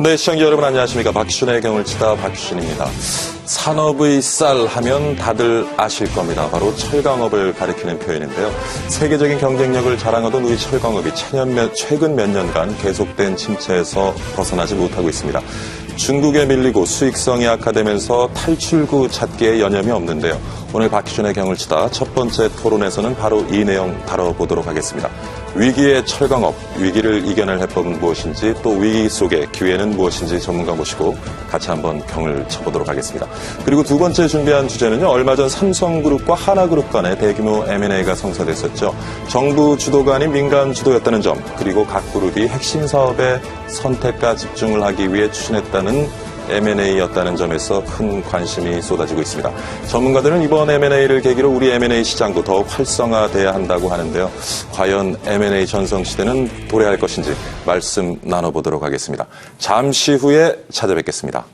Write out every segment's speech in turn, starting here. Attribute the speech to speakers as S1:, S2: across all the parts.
S1: 네, 시청자 여러분 안녕하십니까. 박희준의 경을 치다 박희준입니다. 산업의 쌀 하면 다들 아실 겁니다. 바로 철강업을 가리키는 표현인데요. 세계적인 경쟁력을 자랑하던 우리 철강업이 최근 몇 년간 계속된 침체에서 벗어나지 못하고 있습니다. 중국에 밀리고 수익성이 악화되면서 탈출구 찾기에 여념이 없는데요. 오늘 박희준의 경을 치다 첫 번째 토론에서는 바로 이 내용 다뤄보도록 하겠습니다. 위기의 철강업, 위기를 이겨낼 해법은 무엇인지, 또 위기 속의 기회는 무엇인지 전문가 모시고 같이 한번 경을 쳐보도록 하겠습니다. 그리고 두 번째 준비한 주제는요, 얼마 전 삼성그룹과 하나그룹 간의 대규모 M&A가 성사됐었죠. 정부 주도가 아닌 민간 주도였다는 점, 그리고 각 그룹이 핵심 사업에 선택과 집중을 하기 위해 추진했다는 M&A였다는 점에서 큰 관심이 쏟아지고 있습니다. 전문가들은 이번 M&A를 계기로 우리 M&A 시장도 더욱 활성화돼야 한다고 하는데요. 과연 M&A 전성시대는 도래할 것인지 말씀 나눠보도록 하겠습니다. 잠시 후에 찾아뵙겠습니다.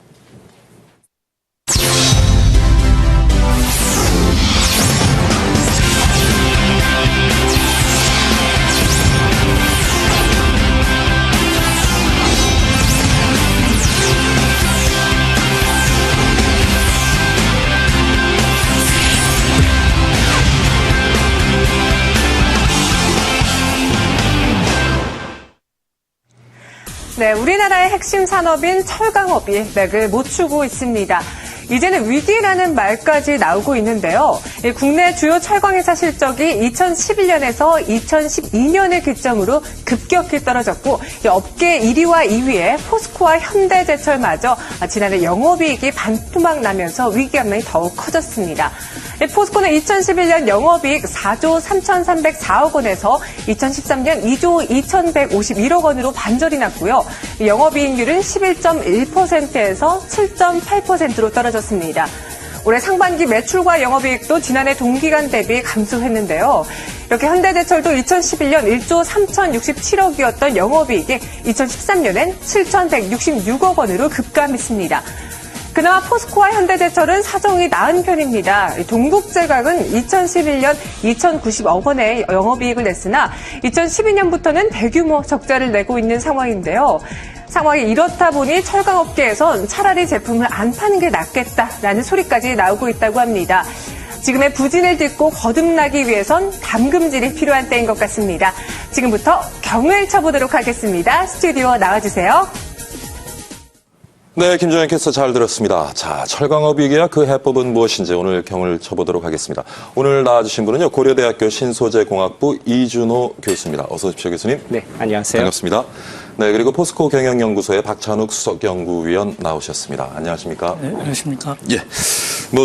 S2: 네, 우리나라의 핵심 산업인 철강업이 맥을 못 추고 있습니다. 이제는 위기라는 말까지 나오고 있는데요. 국내 주요 철강회사 실적이 2011년에서 2012년을 기점으로 급격히 떨어졌고, 업계 1위와 2위에 포스코와 현대제철마저 지난해 영업이익이 반토막 나면서 위기감이 더욱 커졌습니다. 포스코는 2011년 영업이익 4조 3,304억 원에서 2013년 2조 2,151억 원으로 반절이 났고요. 영업이익률은 11.1%에서 7.8%로 떨어졌습니다. 올해 상반기 매출과 영업이익도 지난해 동기간 대비 감소했는데요. 이렇게 현대제철도 2011년 1조 3,067억이었던 영업이익이 2013년엔 7,166억 원으로 급감했습니다. 그나마 포스코와 현대제철은 사정이 나은 편입니다. 동국제각은 2011년 2,090억 원의 영업이익을 냈으나 2012년부터는 대규모 적자를 내고 있는 상황인데요. 상황이 이렇다 보니 철강업계에선 차라리 제품을 안 파는 게 낫겠다라는 소리까지 나오고 있다고 합니다. 지금의 부진을 딛고 거듭나기 위해선 담금질이 필요한 때인 것 같습니다. 지금부터 경을 쳐보도록 하겠습니다. 스튜디오 나와주세요.
S1: 네, 김종현 캐스터 잘 들었습니다. 자, 철강업 위기와 그 해법은 무엇인지 오늘 경을 쳐보도록 하겠습니다. 오늘 나와주신 분은요, 고려대학교 신소재공학부 이준호 교수입니다. 어서 오십시오, 교수님.
S3: 네, 안녕하세요.
S1: 반갑습니다. 네, 그리고 포스코 경영연구소의 박찬욱 수석연구위원 나오셨습니다. 안녕하십니까?
S4: 네, 안녕하십니까?
S1: 예.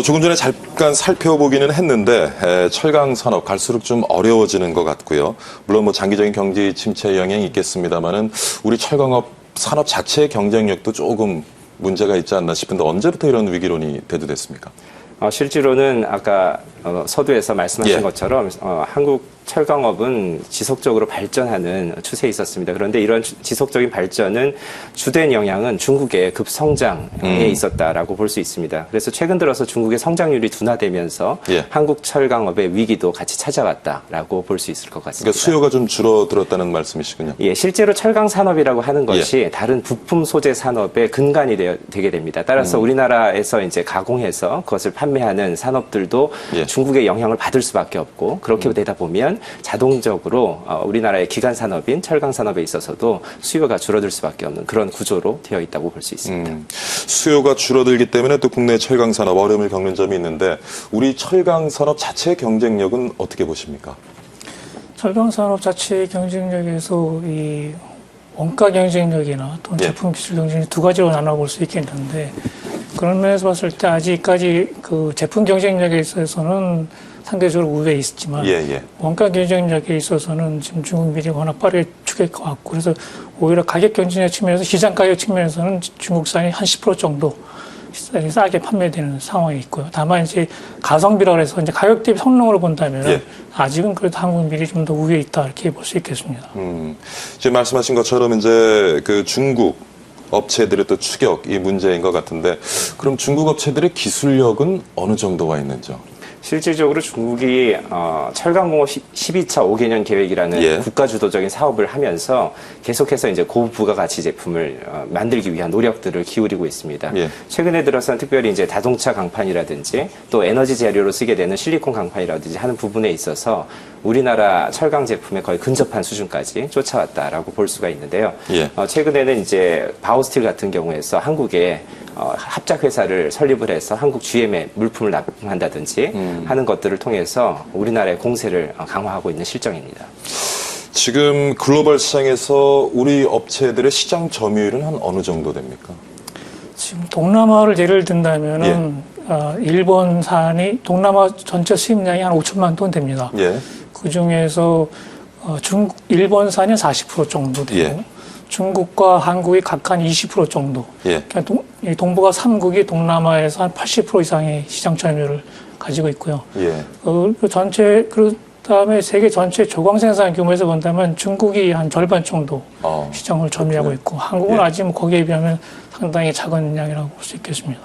S1: 조금 전에 잠깐 살펴보기는 했는데, 철강 산업 갈수록 좀 어려워지는 것 같고요. 물론 장기적인 경제 침체 영향이 있겠습니다만은 우리 철강업 산업 자체의 경쟁력도 조금 문제가 있지 않나 싶은데 언제부터 이런 위기론이 대두됐습니까?
S3: 실제로는 아까 서두에서 말씀하신
S1: 예.
S3: 것처럼 한국 철강업은 지속적으로 발전하는 추세에 있었습니다. 그런데 이런 지속적인 발전은 주된 영향은 중국의 급성장에 있었다라고 볼 수 있습니다. 그래서 최근 들어서 중국의 성장률이 둔화되면서
S1: 예.
S3: 한국 철강업의 위기도 같이 찾아왔다라고 볼 수 있을 것 같습니다.
S1: 그러니까 수요가 좀 줄어들었다는 말씀이시군요.
S3: 예, 실제로 철강 산업이라고 하는 것이 다른 부품 소재 산업의 근간이 되게 됩니다. 따라서 우리나라에서 이제 가공해서 그것을 판매하는 산업들도 중국의 영향을 받을 수밖에 없고, 그렇게 되다 보면 자동적으로 우리나라의 기간 산업인 철강 산업에 있어서도 수요가 줄어들 수밖에 없는 그런 구조로 되어 있다고 볼 수 있습니다.
S1: 수요가 줄어들기 때문에 또 국내 철강 산업 어려움을 겪는 점이 있는데, 우리 철강 산업 자체의 경쟁력은 어떻게 보십니까?
S4: 철강 산업 자체의 경쟁력에서 이 원가 경쟁력이나 또는 제품 기술 경쟁력 두 가지로 나눠볼 수 있겠는데, 그런 면에서 봤을 때 아직까지 그 제품 경쟁력에 있어서는 상대적으로 우위에 있었지만 원가 경쟁력에 있어서는 지금 중국 미국이 워낙 빠르게 추격해 왔고, 그래서 오히려 가격 경쟁력 측면에서 시장 가격 측면에서는 중국산이 한 10% 정도 싸게 판매되는 상황이 있고요. 다만 이제 가성비라고 해서 이제 가격 대비 성능으로 본다면 아직은 그래도 한국 밀이 좀 더 우위에 있다 이렇게 볼 수 있겠습니다.
S1: 지금 말씀하신 것처럼 이제 그 중국 업체들의 또 추격이 문제인 것 같은데, 그럼 중국 업체들의 기술력은 어느 정도가 있는지요?
S3: 실질적으로 중국이 철강공업 12차 5개년 계획이라는
S1: 예.
S3: 국가주도적인 사업을 하면서 계속해서 이제 고부가가치 제품을 만들기 위한 노력들을 기울이고 있습니다.
S1: 예.
S3: 최근에 들어서는 특별히 이제 자동차 강판이라든지 또 에너지 재료로 쓰게 되는 실리콘 강판이라든지 하는 부분에 있어서 우리나라 철강 제품에 거의 근접한 수준까지 쫓아왔다라고 볼 수가 있는데요.
S1: 예.
S3: 최근에는 이제 바오스틸 같은 경우에서 한국에 합작 회사를 설립을 해서 한국 GM에 물품을 납품한다든지 하는 것들을 통해서 우리나라의 공세를 강화하고 있는 실정입니다.
S1: 지금 글로벌 시장에서 우리 업체들의 시장 점유율은 한 어느 정도 됩니까?
S4: 지금 동남아를 예를 든다면은 일본산이 동남아 전체 수입량이 한 5천만 톤 됩니다.
S1: 예.
S4: 그 중에서 일본산이 40% 정도 되고
S1: 예.
S4: 중국과 한국이 각 한 20% 정도.
S1: 예.
S4: 그러니까 동북아 3국이 동남아에서 한 80% 이상의 시장 점유율을 가지고 있고요.
S1: 예.
S4: 그다음에 세계 전체 조광 생산 규모에서 본다면 중국이 한 절반 정도 시장을 점유하고 있고 한국은
S1: 예.
S4: 아직 뭐 거기에 비하면 상당히 작은 양이라고 볼 수 있겠습니다.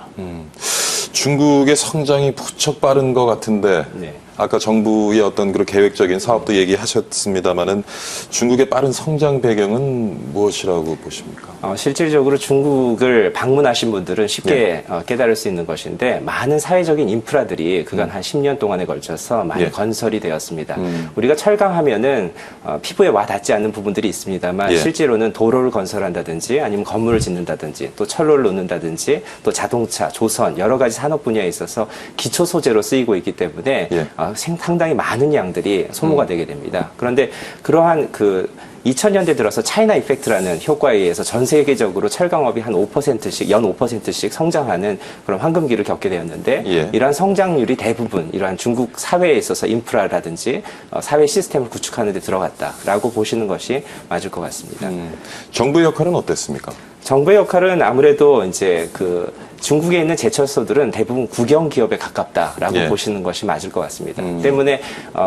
S1: 중국의 성장이 부쩍 빠른 것 같은데
S3: 네.
S1: 아까 정부의 어떤 그런 계획적인 사업도 얘기하셨습니다마는 중국의 빠른 성장 배경은 무엇이라고 보십니까?
S3: 실질적으로 중국을 방문하신 분들은 쉽게 깨달을 수 있는 것인데 많은 사회적인 인프라들이 그간 한 10년 동안에 걸쳐서 많이
S1: 예.
S3: 건설이 되었습니다. 우리가 철강하면은 피부에 와 닿지 않는 부분들이 있습니다만
S1: 예.
S3: 실제로는 도로를 건설한다든지 아니면 건물을 짓는다든지 또 철로를 놓는다든지 또 자동차, 조선 여러 가지 산업 분야에 있어서 기초 소재로 쓰이고 있기 때문에
S1: 예.
S3: 상당히 많은 양들이 소모가 되게 됩니다. 그런데 그러한 2000년대 들어서 차이나 이펙트라는 효과에 의해서 전 세계적으로 철강업이 한 5%씩, 연 5%씩 성장하는 그런 황금기를 겪게 되었는데
S1: 예.
S3: 이러한 성장률이 대부분 이러한 중국 사회에 있어서 인프라라든지 사회 시스템을 구축하는 데 들어갔다라고 보시는 것이 맞을 것 같습니다.
S1: 정부의 역할은 어땠습니까?
S3: 정부의 역할은 아무래도 이제 중국에 있는 제철소들은 대부분 국영 기업에 가깝다라고
S1: 예.
S3: 보시는 것이 맞을 것 같습니다. 때문에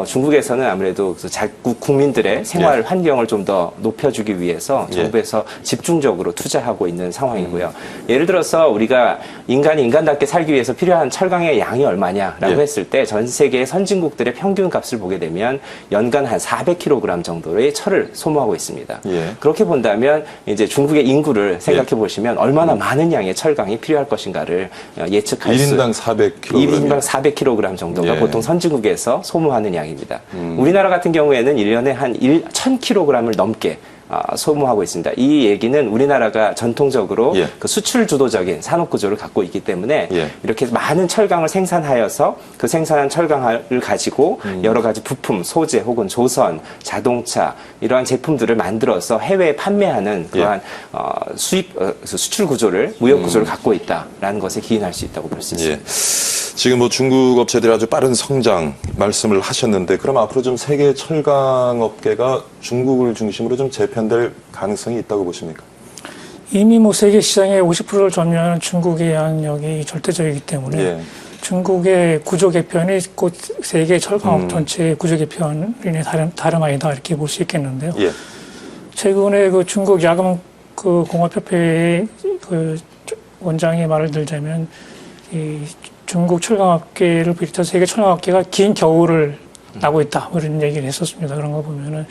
S3: 중국에서는 아무래도 자국 국민들의 생활 환경을 좀 더 높여주기 위해서 정부에서 집중적으로 투자하고 있는 상황이고요. 예를 들어서 우리가 인간이 인간답게 살기 위해서 필요한 철강의 양이 얼마냐라고
S1: 예.
S3: 했을 때 전 세계 선진국들의 평균 값을 보게 되면 연간 한 400kg 정도의 철을 소모하고 있습니다.
S1: 예.
S3: 그렇게 본다면 이제 중국의 인구를 생각해 보시면 얼마나 많은 양의 철강이 필요할 것인가를 예측할 수
S1: 1인당 400kg.
S3: 1인당 400kg 정도가
S1: 예.
S3: 보통 선진국에서 소모하는 양입니다. 우리나라 같은 경우에는 1년에 한 1000kg을 넘게 소모하고 있습니다. 이 얘기는 우리나라가 전통적으로
S1: 예.
S3: 그 수출 주도적인 산업 구조를 갖고 있기 때문에
S1: 예.
S3: 이렇게 많은 철강을 생산하여서 그 생산한 철강을 가지고 여러 가지 부품, 소재 혹은 조선, 자동차 이러한 제품들을 만들어서 해외에 판매하는 그러한 수출 구조를, 무역 구조를 갖고 있다라는 것에 기인할 수 있다고 볼 수 있습니다.
S1: 예. 지금 뭐 중국 업체들이 아주 빠른 성장 말씀을 하셨는데 그럼 앞으로 좀 세계 철강 업계가 중국을 중심으로 좀 재편될 가능성이 있다고 보십니까?
S4: 이미 뭐 세계 시장의 50%를 점유하는 중국의 양력이 절대적이기 때문에
S1: 예.
S4: 중국의 구조 개편이 곧 세계 철강업 전체의 구조 개편이 다름 아니다 이렇게 볼 수 있겠는데요.
S1: 예.
S4: 최근에 중국 야금 공업협회의 원장의 말을 들자면 이 중국 철강업계를 비롯해서 세계 철강업계가 긴 겨울을 나고 있다 뭐 이런 얘기를 했었습니다. 그런 거 보면은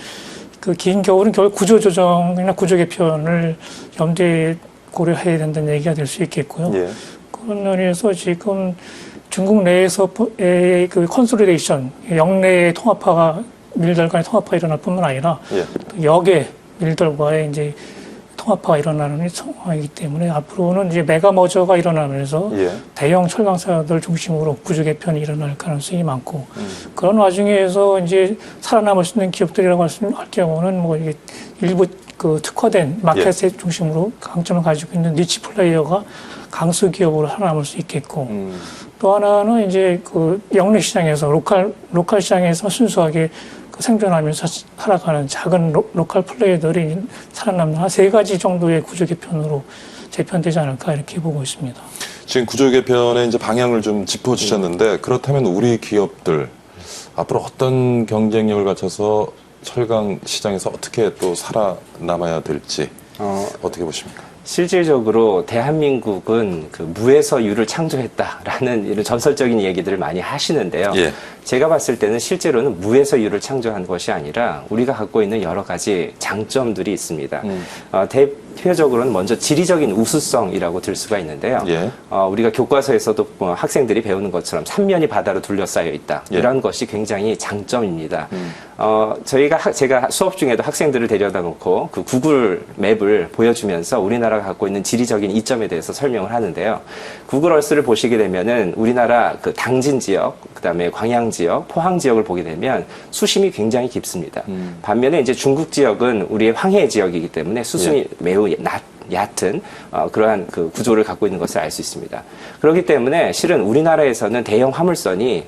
S4: 그 긴 겨울은 결국 구조 조정이나 구조 개편을 염두에 고려해야 된다는 얘기가 될 수 있겠고요.
S1: 예.
S4: 그런 면에서 지금 중국 내에서의 컨솔리데이션, 역내의 통합화가 밀들 간의 통합화가 일어날 뿐만 아니라
S1: 예.
S4: 역의 밀들과의 이제 통합화가 일어나는 상황이기 때문에 앞으로는 이제 메가 머저가 일어나면서
S1: 예.
S4: 대형 철강사들 중심으로 구조 개편이 일어날 가능성이 많고 그런 와중에서 이제 살아남을 수 있는 기업들이라고 할 경우는 뭐 이게 일부 특화된 마켓에 중심으로 강점을 가지고 있는 니치 플레이어가 강수 기업으로 살아남을 수 있겠고 또 하나는 이제 영내 시장에서 로컬 시장에서 순수하게 생존하면서 살아가는 작은 로컬 플레이어들이 살아남는 한 3가지 정도의 구조 개편으로 재편되지 않을까 이렇게 보고 있습니다.
S1: 지금 구조 개편의 이제 방향을 좀 짚어주셨는데 그렇다면 우리 기업들 앞으로 어떤 경쟁력을 갖춰서 철강 시장에서 어떻게 또 살아남아야 될지 어떻게 보십니까?
S3: 실질적으로 대한민국은 그 무에서 유를 창조했다라는 이런 전설적인 얘기들을 많이 하시는데요.
S1: 예.
S3: 제가 봤을 때는 실제로는 무에서 유를 창조한 것이 아니라 우리가 갖고 있는 여러 가지 장점들이 있습니다. 대표적으로는 먼저 지리적인 우수성이라고 들 수가 있는데요.
S1: 예.
S3: 우리가 교과서에서도 학생들이 배우는 것처럼 삼면이 바다로 둘러싸여 있다.
S1: 예.
S3: 이런 것이 굉장히 장점입니다. 제가 수업 중에도 학생들을 데려다 놓고 그 구글 맵을 보여주면서 우리나라가 갖고 있는 지리적인 이점에 대해서 설명을 하는데요. 구글 얼스를 보시게 되면은 우리나라 그 당진 지역, 그다음에 광양 지역, 포항 지역을 보게 되면 수심이 굉장히 깊습니다. 반면에 이제 중국 지역은 우리의 황해 지역이기 때문에 수심이
S1: 예.
S3: 매우 얕은 그러한 그 구조를 갖고 있는 것을 알 수 있습니다. 그렇기 때문에 실은 우리나라에서는 대형 화물선이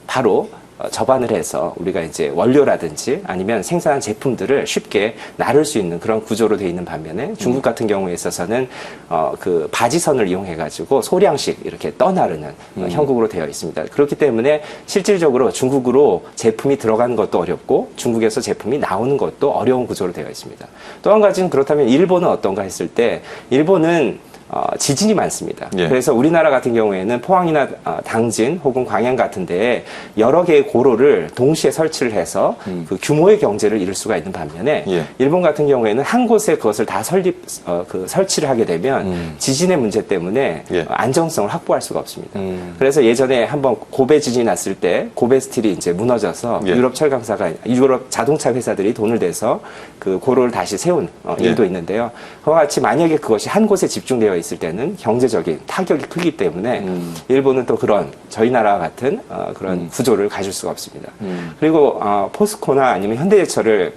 S3: 바로 접안을 해서 우리가 이제 원료라든지 아니면 생산한 제품들을 쉽게 나를 수 있는 그런 구조로 되어 있는 반면에 중국 같은 경우에 있어서는 그 바지선을 이용해 가지고 소량씩 이렇게 떠나르는 형국으로 되어 있습니다. 그렇기 때문에 실질적으로 중국으로 제품이 들어가는 것도 어렵고 중국에서 제품이 나오는 것도 어려운 구조로 되어 있습니다. 또 한 가지는 그렇다면 일본은 어떤가 했을 때 일본은 지진이 많습니다.
S1: 예.
S3: 그래서 우리나라 같은 경우에는 포항이나 당진 혹은 광양 같은 데에 여러 개의 고로를 동시에 설치를 해서 그 규모의 경제를 이룰 수가 있는 반면에
S1: 예.
S3: 일본 같은 경우에는 한 곳에 그것을 다 설치를 하게 되면 지진의 문제 때문에
S1: 예.
S3: 안정성을 확보할 수가 없습니다. 그래서 예전에 한번 고베 지진이 났을 때 고베 스틸이 이제 무너져서
S1: 예.
S3: 유럽 자동차 회사들이 돈을 내서 그 고로를 다시 세운 일도
S1: 예.
S3: 있는데요. 그와 같이 만약에 그것이 한 곳에 집중되어 있을 때는 경제적인 타격이 크기 때문에 일본은 또 그런 저희 나라와 같은 그런 구조를 가질 수가 없습니다. 그리고 포스코나 아니면 현대제철을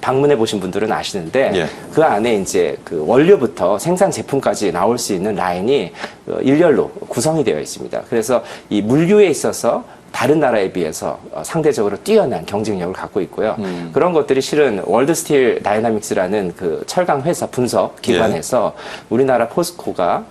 S3: 방문해 보신 분들은 아시는데
S1: 예.
S3: 그 안에 이제 그 원료부터 생산 제품까지 나올 수 있는 라인이 일렬로 구성이 되어 있습니다. 그래서 이 물류에 있어서 다른 나라에 비해서 상대적으로 뛰어난 경쟁력을 갖고 있고요. 그런 것들이 실은 월드스틸 다이나믹스라는 그 철강 회사 분석 기관에서 우리나라 포스코가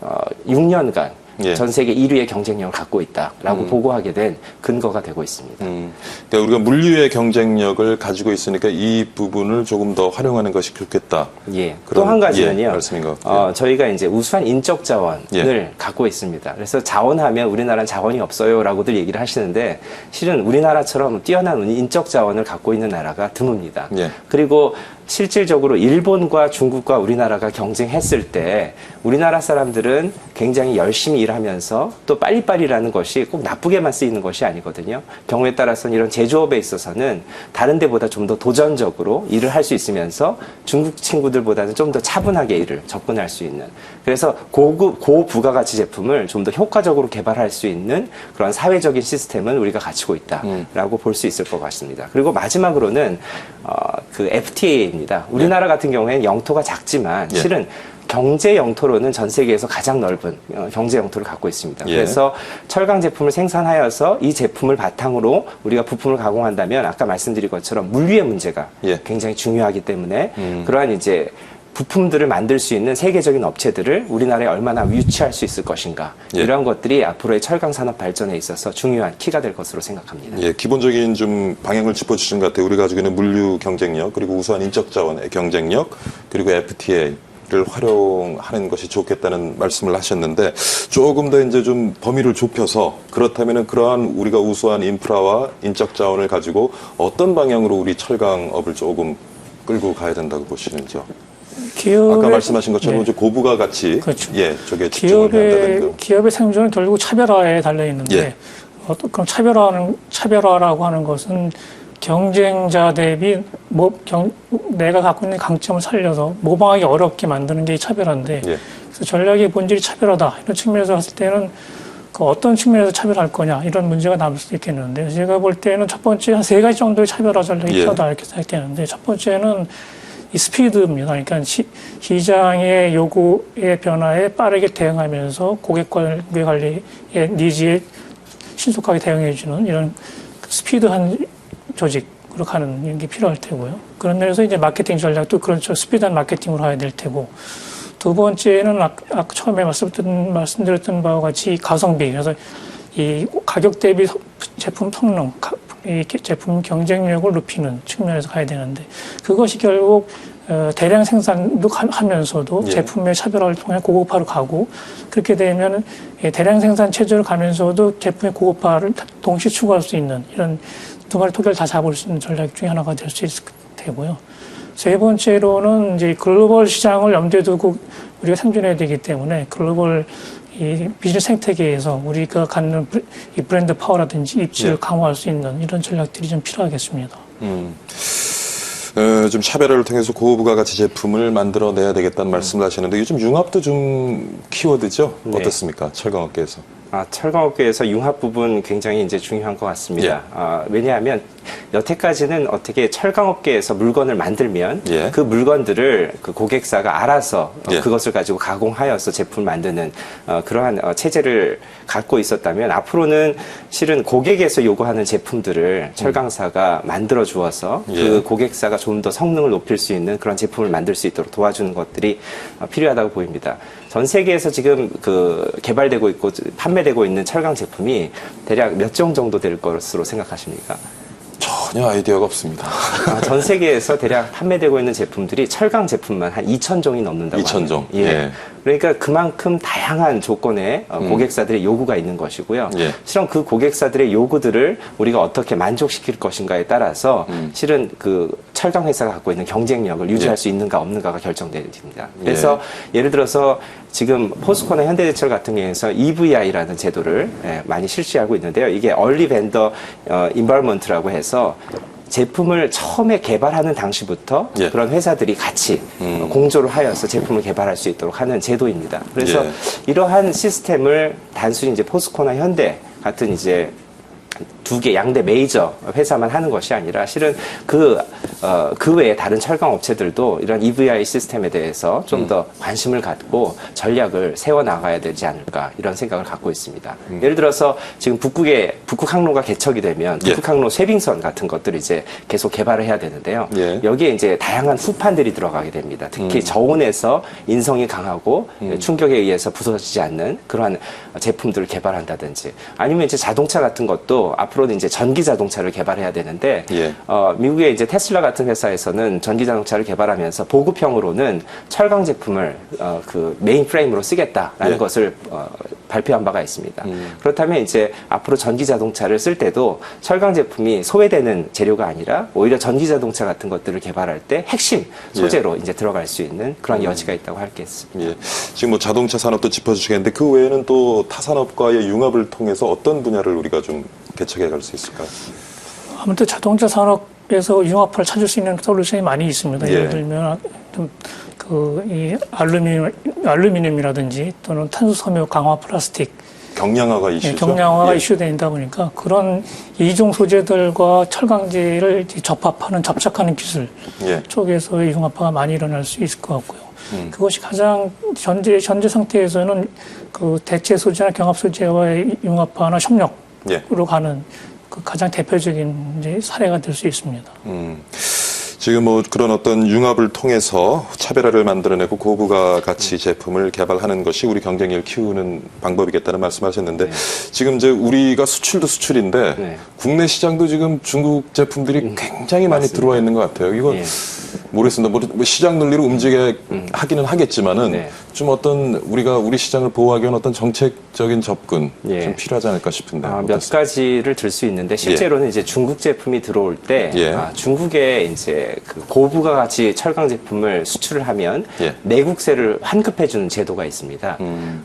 S3: 6년간
S1: 예.
S3: 전 세계 1위의 경쟁력을 갖고 있다라고 보고하게 된 근거가 되고 있습니다.
S1: 그러니까 우리가 물류의 경쟁력을 가지고 있으니까 이 부분을 조금 더 활용하는 것이 좋겠다.
S3: 예. 또 한 가지는요.
S1: 말씀인 것 같아요.
S3: 저희가 이제 우수한 인적 자원을 갖고 있습니다. 그래서 자원하면 우리나라는 자원이 없어요라고들 얘기를 하시는데 실은 우리나라처럼 뛰어난 인적 자원을 갖고 있는 나라가 드뭅니다.
S1: 예.
S3: 그리고 실질적으로 일본과 중국과 우리나라가 경쟁했을 때 우리나라 사람들은 굉장히 열심히 일하면서 또 빨리빨리 일하는 것이 꼭 나쁘게만 쓰이는 것이 아니거든요. 경우에 따라서는 이런 제조업에 있어서는 다른 데보다 좀 더 도전적으로 일을 할 수 있으면서 중국 친구들보다는 좀 더 차분하게 일을 접근할 수 있는, 그래서 고부가가치 제품을 좀 더 효과적으로 개발할 수 있는 그런 사회적인 시스템은 우리가 갖추고 있다라고 볼 수 있을 것 같습니다. 그리고 마지막으로는 그 FTA입니다. 우리나라 같은 경우에는 영토가 작지만 실은 경제 영토로는 전 세계에서 가장 넓은 경제 영토를 갖고 있습니다.
S1: 예.
S3: 그래서 철강 제품을 생산하여서 이 제품을 바탕으로 우리가 부품을 가공한다면 아까 말씀드린 것처럼 물류의 문제가 굉장히 중요하기 때문에 그러한 이제 부품들을 만들 수 있는 세계적인 업체들을 우리나라에 얼마나 유치할 수 있을 것인가, 이런 것들이 앞으로의 철강 산업 발전에 있어서 중요한 키가 될 것으로 생각합니다.
S1: 예, 기본적인 좀 방향을 짚어주신 것 같아요. 우리가 가지고 있는 물류 경쟁력, 그리고 우수한 인적 자원의 경쟁력, 그리고 FTA 를 활용하는 것이 좋겠다는 말씀을 하셨는데, 조금 더 이제 좀 범위를 좁혀서 그렇다면은 그러한 우리가 우수한 인프라와 인적 자원을 가지고 어떤 방향으로 우리 철강업을 조금 끌고 가야 된다고 보시는지요?
S4: 기업의,
S1: 아까 말씀하신 것처럼 이제 고부가 가치,
S4: 그렇죠.
S1: 저게 집중을 한다든가.
S4: 기업의 생존은 결국 차별화에 달려 있는데, 그럼 차별화라고 하는 것은 경쟁자 대비 내가 갖고 있는 강점을 살려서 모방하기 어렵게 만드는 게 차별화인데, 그래서 전략의 본질이 차별화다 이런 측면에서 봤을 때는 그 어떤 측면에서 차별할 거냐 이런 문제가 남을 수도 있겠는데, 제가 볼 때는 첫 번째 한 3가지 정도의 차별화 전략이 필요하다 이렇게 생각되는데, 첫 번째는 이 스피드입니다. 그러니까 시장의 요구의 변화에 빠르게 대응하면서 고객 관리의 니즈에 신속하게 대응해주는 이런 스피드한 조직으로 가는 게 필요할 테고요. 그런 면에서 이제 마케팅 전략도 그런 스피드한 마케팅으로 가야 될 테고, 두 번째는 아까 처음에 말씀드렸던 바와 같이 가성비, 그래서 이 가격 대비 제품 성능, 이 제품 경쟁력을 높이는 측면에서 가야 되는데, 그것이 결국 대량 생산도 하면서도
S1: 예.
S4: 제품의 차별화를 통해 고급화로 가고 그렇게 되면 대량 생산 체제를 가면서도 제품의 고급화를 동시에 추구할 수 있는 이런 두 마리 토끼를 다 잡을 수 있는 전략 중에 하나가 될 수 있을 테고요. 세 번째로는 이제 글로벌 시장을 염두에 두고 우리가 생존해야 되기 때문에 글로벌 이 비즈니스 생태계에서 우리가 갖는 이 브랜드 파워라든지 입지를
S1: 예.
S4: 강화할 수 있는 이런 전략들이 좀 필요하겠습니다.
S1: 좀 차별화를 통해서 고부가가치 제품을 만들어내야 되겠다는 말씀을 하시는데 요즘 융합도 좀 키워드죠?
S3: 네.
S1: 어떻습니까? 철강업계에서.
S3: 철강업계에서 융합 부분 굉장히 이제 중요한 것 같습니다.
S1: 예.
S3: 왜냐하면 여태까지는 어떻게 철강업계에서 물건을 만들면
S1: 예.
S3: 그 물건들을 그 고객사가 알아서
S1: 예.
S3: 그것을 가지고 가공하여서 제품을 만드는 그러한 체제를 갖고 있었다면 앞으로는 실은 고객에서 요구하는 제품들을 철강사가 만들어 주어서
S1: 예.
S3: 그 고객사가 좀 더 성능을 높일 수 있는 그런 제품을 만들 수 있도록 도와주는 것들이 필요하다고 보입니다. 전 세계에서 지금 그 개발되고 있고 판매되고 있는 철강 제품이 대략 몇 종 정도 될 것으로 생각하십니까?
S1: 전혀 아이디어가 없습니다.
S3: 전 세계에서 대략 판매되고 있는 제품들이 철강 제품만 한 2,000종이 넘는다고
S1: 2,000종.
S3: 합니다. 예.
S1: 예.
S3: 그러니까 그만큼 다양한 조건의 고객사들의 요구가 있는 것이고요.
S1: 예.
S3: 실은 그 고객사들의 요구들을 우리가 어떻게 만족시킬 것인가에 따라서 실은 그 철강 회사가 갖고 있는 경쟁력을 유지할
S1: 예.
S3: 수 있는가 없는가가 결정됩니다. 그래서 예를 들어서 지금 포스코나 현대제철 같은 경우에서 EVI라는 제도를 많이 실시하고 있는데요. 이게 Early Vendor Involvement라고 해서 제품을 처음에 개발하는 당시부터
S1: 예.
S3: 그런 회사들이 같이 공조를 하여서 제품을 개발할 수 있도록 하는 제도입니다. 그래서
S1: 예.
S3: 이러한 시스템을 단순히 이제 포스코나 현대 같은 이제 두 개 양대 메이저 회사만 하는 것이 아니라 실은 그 외에 다른 철강 업체들도 이런 EVI 시스템에 대해서 좀 더 관심을 갖고 전략을 세워 나가야 되지 않을까 이런 생각을 갖고 있습니다. 예를 들어서 지금 북극 항로가 개척이 되면 북극 항로 쇄빙선 같은 것들을 이제 계속 개발을 해야 되는데요.
S1: 예.
S3: 여기에 이제 다양한 후판들이 들어가게 됩니다. 특히 저온에서 인성이 강하고 충격에 의해서 부서지지 않는 그러한 제품들을 개발한다든지 아니면 이제 자동차 같은 것도 앞으로는 이제 전기 자동차를 개발해야 되는데
S1: 예.
S3: 미국의 이제 테슬라 같은 회사에서는 전기 자동차를 개발하면서 보급형으로는 철강 제품을 그 메인 프레임으로 쓰겠다라는
S1: 예.
S3: 것을 발표한 바가 있습니다. 그렇다면 이제 앞으로 전기 자동차를 쓸 때도 철강 제품이 소외되는 재료가 아니라 오히려 전기 자동차 같은 것들을 개발할 때 핵심 소재로 이제 들어갈 수 있는 그런 여지가 있다고 할 게 있습니다.
S1: 예. 지금 뭐 자동차 산업도 짚어주시겠는데 그 외에는 또 타 산업과의 융합을 통해서 어떤 분야를 우리가 좀 개척해 갈 수 있을까요?
S4: 아무튼 자동차 산업에서 융합을 찾을 수 있는 솔루션이 많이 있습니다.
S1: 예.
S4: 예를 들면 이 알루미늄이라든지 또는 탄소 섬유 강화 플라스틱
S1: 경량화가 이슈죠.
S4: 경량화가
S1: 예.
S4: 이슈된다 보니까 그런 이종 소재들과 철강제를 접합하는 접착하는 기술
S1: 예.
S4: 쪽에서의 융합화가 많이 일어날 수 있을 것 같고요. 그것이 가장 현재 상태에서는 그 대체 소재나 경합 소재와의 융합화나 협력으로
S1: 예.
S4: 가는 그 가장 대표적인 이제 사례가 될 수 있습니다.
S1: 지금 뭐 그런 어떤 융합을 통해서 차별화를 만들어내고 고부가 가치 제품을 개발하는 것이 우리 경쟁력을 키우는 방법이겠다는 말씀하셨는데 지금 이제 우리가 수출도 수출인데
S3: 네.
S1: 국내 시장도 지금 중국 제품들이 굉장히 많이
S3: 맞습니다.
S1: 들어와 있는 것 같아요. 이거
S3: 예.
S1: 모르겠습니다. 뭐 시장 논리로 움직여 하기는 하겠지만은
S3: 네.
S1: 좀 어떤 우리가 우리 시장을 보호하기 위한 어떤 정책적인 접근
S3: 예.
S1: 좀 필요하지 않을까 싶은데.
S3: 몇
S1: 어떻습니까?
S3: 가지를 들 수 있는데 실제로는 이제 중국 제품이 들어올 때
S1: 예.
S3: 중국에 이제 그 고부가 가치 철강 제품을 수출을 하면
S1: 예.
S3: 내국세를 환급해 주는 제도가 있습니다.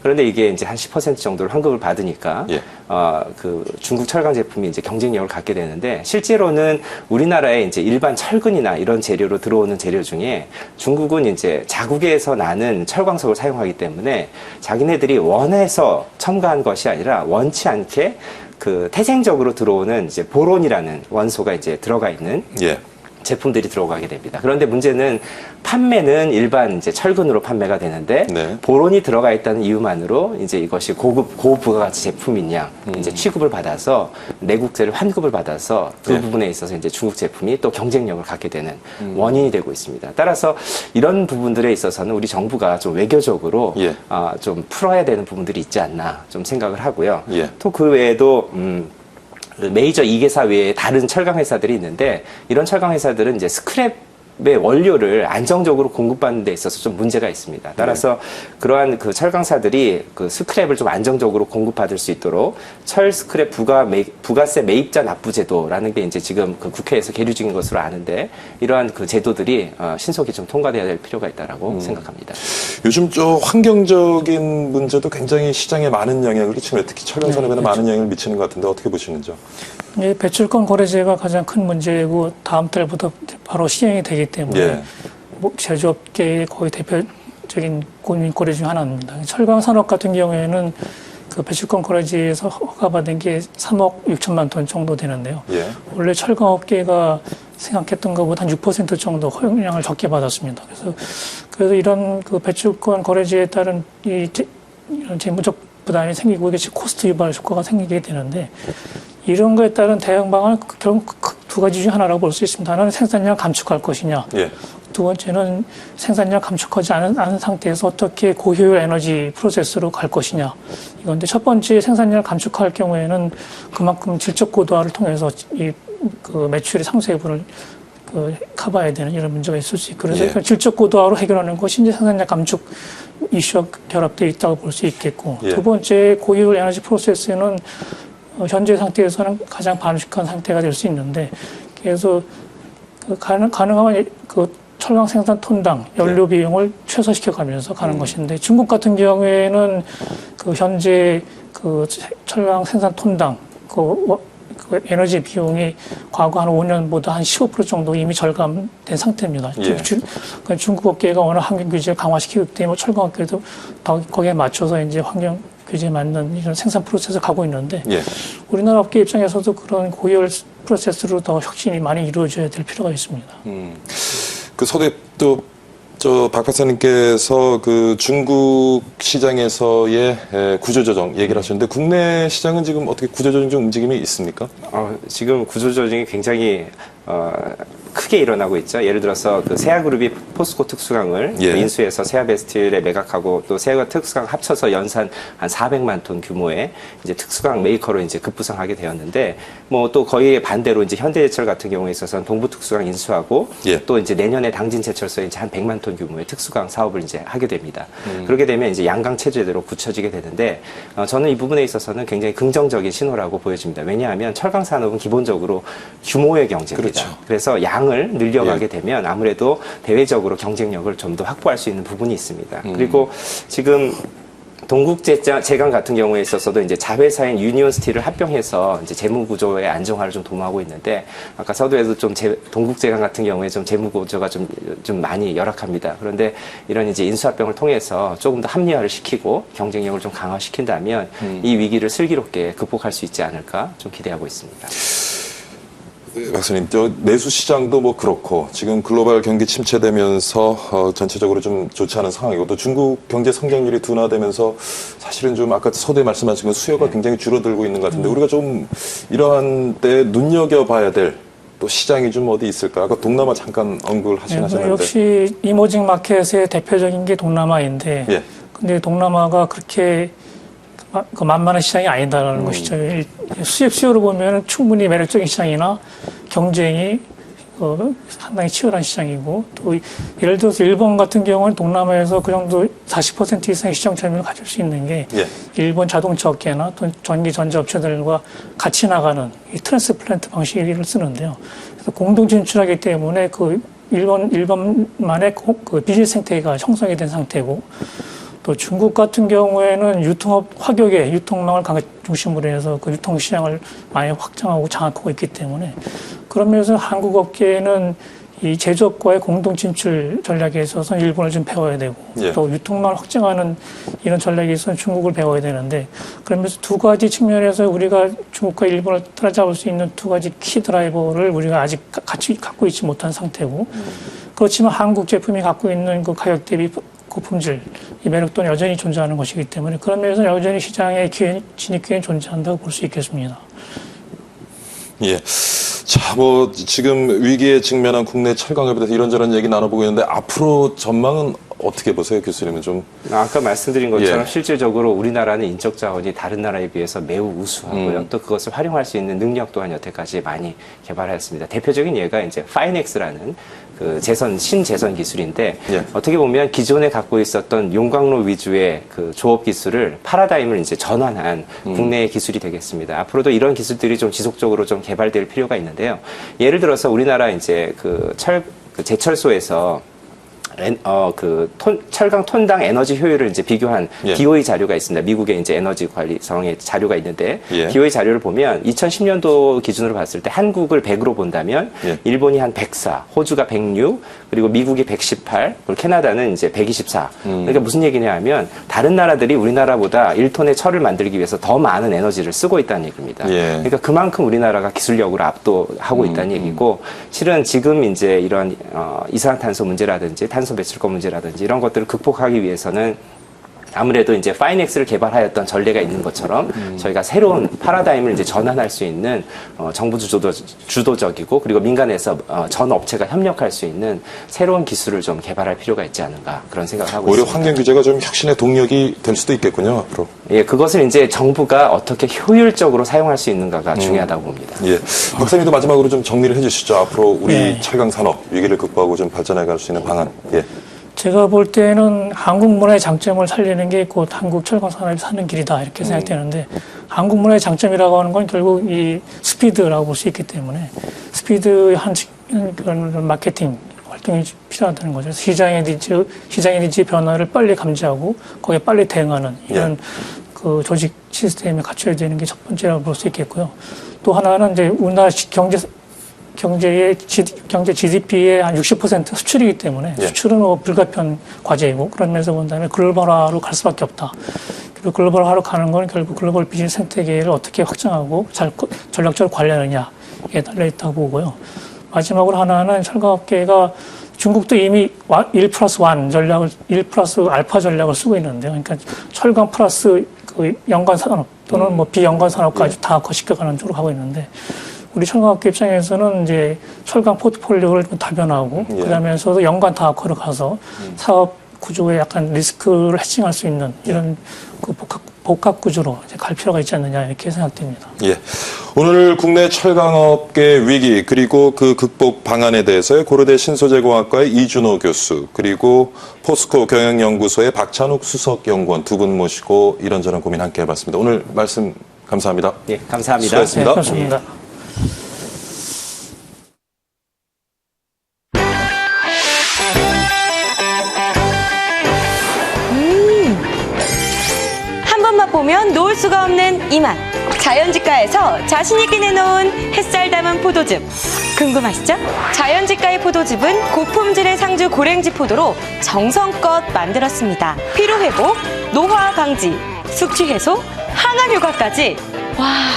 S3: 그런데 이게 이제 한 10% 정도를 환급을 받으니까
S1: 예.
S3: 그 중국 철강 제품이 이제 경쟁력을 갖게 되는데 실제로는 우리나라에 이제 일반 철근이나 이런 재료로 들어오는 재료 중에 중국은 이제 자국에서 나는 철광석을 사용하기 때문에 자기네들이 원해서 첨가한 것이 아니라 원치 않게 그 태생적으로 들어오는 이제 보론이라는 원소가 이제 들어가 있는
S1: 예.
S3: 제품들이 들어가게 됩니다. 그런데 문제는 판매는 일반 이제 철근으로 판매가 되는데
S1: 네.
S3: 보론이 들어가 있다는 이유만으로 이제 이것이 고부가가치 제품이냐 이제 취급을 받아서 내국세를 환급을 받아서 그
S1: 네.
S3: 부분에 있어서 이제 중국 제품이 또 경쟁력을 갖게 되는 원인이 되고 있습니다. 따라서 이런 부분들에 있어서는 우리 정부가 좀 외교적으로
S1: 예.
S3: 좀 풀어야 되는 부분들이 있지 않나 좀 생각을 하고요.
S1: 예.
S3: 또 그 외에도 메이저 2개사 외에 다른 철강 회사들이 있는데 이런 철강 회사들은 이제 스크랩 원료를 안정적으로 공급받는 데 있어서 좀 문제가 있습니다. 따라서 그러한 그 철강사들이 그 스크랩을 좀 안정적으로 공급받을 수 있도록 철 스크랩 부가세 매입자 납부 제도라는 게 이제 지금 그 국회에서 계류 중인 것으로 아는데 이러한 그 제도들이 신속히 좀 통과돼야 될 필요가 있다라고 생각합니다.
S1: 요즘 환경적인 문제도 굉장히 시장에 많은 영향을 끼치는, 특히 철강 산업에는 많은 영향을 미치는 것 같은데 어떻게 보시는지요?
S4: 예, 배출권 거래제가 가장 큰 문제고 다음 달부터 바로 시행이 되기 때문에 제조업계의 거의 대표적인 고민 거래 중 하나입니다. 철강 산업 같은 경우에는 그 배출권 거래제에서 허가받은 게 3억 6천만 톤 정도 되는데요. 원래 철강업계가 생각했던 것보다 한 6% 정도 허용량을 적게 받았습니다. 그래서 이런 그 배출권 거래제에 따른 이런 재무적 부담이 생기고 이게 코스트 유발 효과가 생기게 되는데 이런 거에 따른 대응 방안은 결국 두 가지 중 하나라고 볼 수 있습니다. 하나는 생산량 감축할 것이냐. 두 번째는 생산량 감축하지 않은 상태에서 어떻게 고효율 에너지 프로세스로 갈 것이냐. 이건데 첫 번째 생산량을 감축할 경우에는 그만큼 질적 고도화를 통해서 그 매출의 상쇄 부분을 커버해야 되는 이런 문제가 있을 수 있고 그래서 질적 고도화로 해결하는 것이 이제 생산량 감축 이슈와 결합되어 있다고 볼 수 있겠고 두 번째 고효율 에너지 프로세스는 현재 상태에서는 가장 반숙한 상태가 될 수 있는데 그래서 가능하면 그 철강 생산 톤당 연료 비용을 최소시켜가면서 가는 것인데 중국 같은 경우에는 그 현재 그 철강 생산 톤당 그 에너지 비용이 과거 한 5년보다 한 15% 정도 이미 절감된 상태입니다. 중국 업계가 워낙 환경 규제를 강화시키기 때문에 철강 업계도 거기에 맞춰서 이제 환경 규제에 맞는 이런 생산 프로세스를 가고 있는데 우리나라 업계 입장에서도 그런 고효율 프로세스로 더 혁신이 많이 이루어져야 될 필요가 있습니다.
S1: 그 서두에 또 박 박사님께서 그 중국 시장에서의 구조조정 얘기를 하셨는데 국내 시장은 지금 어떻게 구조조정 중 움직임이 있습니까?
S3: 지금 구조조정이 굉장히 크게 일어나고 있죠. 예를 들어서 그 세아그룹이 포스코 특수강을 인수해서 세아베스틸에 매각하고 또 세아가 특수강 합쳐서 연산 한 400만 톤 규모의 이제 특수강 메이커로 이제 급부상하게 되었는데 뭐 또 거의 반대로 이제 현대제철 같은 경우에 있어서는 동부 특수강 인수하고 또 이제 내년에 당진제철소에 이제 한 100만 톤 규모의 특수강 사업을 이제 하게 됩니다. 그렇게 되면 이제 양강 체제대로 굳혀지게 되는데 저는 이 부분에 있어서는 굉장히 긍정적인 신호라고 보여집니다. 왜냐하면 철강 산업은 기본적으로 규모의 경제입니다. 그래서 양을 늘려가게 되면 아무래도 대외적으로 경쟁력을 좀 더 확보할 수 있는 부분이 있습니다. 그리고 지금 동국제강 같은 경우에 있어서도 이제 자회사인 유니온스틸을 합병해서 이제 재무구조의 안정화를 좀 도모하고 있는데 아까 서두에도 좀 동국제강 같은 경우에 좀 재무구조가 좀 많이 열악합니다. 그런데 이런 이제 인수합병을 통해서 조금 더 합리화를 시키고 경쟁력을 좀 강화시킨다면 이 위기를 슬기롭게 극복할 수 있지 않을까 좀 기대하고 있습니다.
S1: 박사님, 내수 시장도 뭐 그렇고 지금 글로벌 경기 침체되면서 전체적으로 좀 좋지 않은 상황이고 또 중국 경제 성장률이 둔화되면서 사실은 좀 아까 서두에 말씀하신 것 수요가 굉장히 줄어들고 있는 것 같은데 우리가 좀 이러한 때 눈여겨봐야 될 또 시장이 좀 어디 있을까? 아까 동남아 잠깐 언급을 하셨는데
S4: 역시 이머징 마켓의 대표적인 게 동남아인데 근데 동남아가 그렇게 그 만만한 시장이 아니다라는 것이죠. 수요로 보면 충분히 매력적인 시장이나 경쟁이 상당히 치열한 시장이고 또 예를 들어서 일본 같은 경우는 동남아에서 그 정도 40% 이상의 시장 점유율을 가질 수 있는 게 일본 자동차 업계나 또 전기 전자 업체들과 같이 나가는 이 트랜스플란트 방식을 쓰는데요. 그래서 공동 진출하기 때문에 그 일본만의 그 비즈니스 생태계가 형성이 된 상태고 또 중국 같은 경우에는 유통업 화격의 유통망을 중심으로 해서 그 유통시장을 많이 확장하고 장악하고 있기 때문에 그런 면에서 한국 업계는 이 제조업과의 공동 진출 전략에 있어서 일본을 좀 배워야 되고 또 유통망을 확장하는 이런 전략에 있어서 중국을 배워야 되는데 그러면서 두 가지 측면에서 우리가 중국과 일본을 따라잡을 수 있는 두 가지 키 드라이버를 우리가 아직 같이 갖고 있지 못한 상태고 그렇지만 한국 제품이 갖고 있는 그 가격 대비 고품질, 이 매력도는 여전히 존재하는 것이기 때문에 그런 면에서 여전히 시장의 진입 기회는 존재한다고 볼 수 있겠습니다.
S1: 자, 지금 위기에 직면한 국내 철강업에 대해서 이런저런 얘기 나눠보고 있는데 앞으로 전망은 어떻게 보세요, 교수님은 좀?
S3: 아까 말씀드린 것처럼
S1: 예.
S3: 실질적으로 우리나라는 인적 자원이 다른 나라에 비해서 매우 우수하고요. 또 그것을 활용할 수 있는 능력 또한 여태까지 많이 개발하였습니다. 대표적인 예가 이제 파이넥스라는 그 신재선 기술인데
S1: 예.
S3: 어떻게 보면 기존에 갖고 있었던 용광로 위주의 그 조업 기술을 파라다임을 이제 전환한 국내의 기술이 되겠습니다. 앞으로도 이런 기술들이 좀 지속적으로 좀 개발될 필요가 있는데요. 예를 들어서 우리나라 이제 그 제철소에서 철강 톤당 에너지 효율을 이제 비교한
S1: 예.
S3: DOE 자료가 있습니다. 미국의 이제 에너지 관리성의 자료가 있는데,
S1: 예.
S3: DOE 자료를 보면 2010년도 기준으로 봤을 때 한국을 100으로 본다면,
S1: 예.
S3: 일본이 한 104, 호주가 106, 그리고 미국이 118, 그리고 캐나다는 이제 124. 그러니까 무슨 얘기냐 하면, 다른 나라들이 우리나라보다 1톤의 철을 만들기 위해서 더 많은 에너지를 쓰고 있다는 얘기입니다.
S1: 예.
S3: 그러니까 그만큼 우리나라가 기술력으로 압도하고 있다는 얘기고, 실은 지금 이제 이런 이산화탄소 문제라든지 탄소 배출권 문제라든지 이런 것들을 극복하기 위해서는 아무래도 이제 파이넥스를 개발하였던 전례가 있는 것처럼 저희가 새로운 파라다임을 이제 전환할 수 있는 정부 주도적이고 그리고 민간에서 전 업체가 협력할 수 있는 새로운 기술을 좀 개발할 필요가 있지 않은가 그런 생각을 하고
S1: 오히려
S3: 있습니다.
S1: 환경 규제가 좀 혁신의 동력이 될 수도 있겠군요, 앞으로.
S3: 예, 그것을 이제 정부가 어떻게 효율적으로 사용할 수 있는가가 중요하다고 봅니다.
S1: 예. 박사님도 마지막으로 좀 정리를 해주시죠. 앞으로 우리
S4: 예.
S1: 철강 산업 위기를 극복하고 좀 발전해 갈 수 있는 방안. 예.
S4: 제가 볼 때는 한국 문화의 장점을 살리는 게 곧 한국 철강 산업이 사는 길이다 이렇게 생각되는데 한국 문화의 장점이라고 하는 건 결국 이 스피드라고 볼 수 있기 때문에 스피드의 그런 마케팅 활동이 필요하다는 거죠. 시장의 니즈 변화를 빨리 감지하고 거기에 빨리 대응하는 이런 그 조직 시스템을 갖춰야 되는 게 첫 번째라고 볼 수 있겠고요. 또 하나는 이제 우리나라 경제 GDP의 한 60% 수출이기 때문에 수출은 불가피한 과제이고 그런 면에서 본다면 글로벌화로 갈 수밖에 없다. 그리고 글로벌화로 가는 건 결국 글로벌 비즈니스 생태계를 어떻게 확장하고 전략적으로 관리하느냐에 달려있다고 보고요. 마지막으로 하나는 철강업계가 중국도 이미 1+1 전략을, 1+알파 전략을 쓰고 있는데요. 그러니까 철강 플러스 그 연관 산업 또는 뭐 비연관 산업까지 다 거시켜가는 쪽으로 가고 있는데 우리 철강업계 입장에서는 이제 철강 포트폴리오를 다변화하고 그러면서도 연관 다각화로 가서 사업 구조에 약간 리스크를 해칭할 수 있는 이런 그 복합 구조로 이제 갈 필요가 있지 않느냐 이렇게 생각됩니다.
S1: 예. 오늘 국내 철강업계 위기 그리고 그 극복 방안에 대해서 고려대 신소재공학과의 이준호 교수 그리고 포스코 경영연구소의 박찬욱 수석연구원 두 분 모시고 이런저런 고민 함께 해봤습니다. 오늘 말씀 감사합니다.
S3: 예, 감사합니다.
S1: 수고하셨습니다.
S4: 네, 그렇습니다.
S5: 한 번만 보면 놓을 수가 없는 이 맛. 자연직가에서 자신있게 내놓은 햇살 담은 포도즙. 궁금하시죠? 자연직가의 포도즙은 고품질의 상주 고랭지 포도로 정성껏 만들었습니다. 피로회복, 노화 방지, 숙취 해소, 항암 효과까지. 와,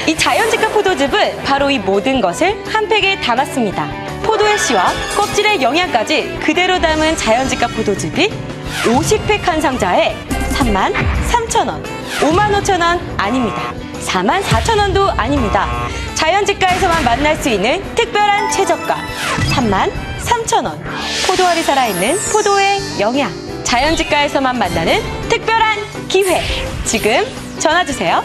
S5: 이 자연직가 포도즙은 바로 이 모든 것을 한 팩에 담았습니다. 포도의 씨와 껍질의 영양까지 그대로 담은 자연직가 포도즙이 50팩 한 상자에 33,000원, 55,000원 아닙니다. 44,000원도 아닙니다. 자연직가에서만 만날 수 있는 특별한 최저가 33,000원. 포도알이 살아있는 포도의 영양. 자연직가에서만 만나는 특별한 기회. 지금 전화주세요.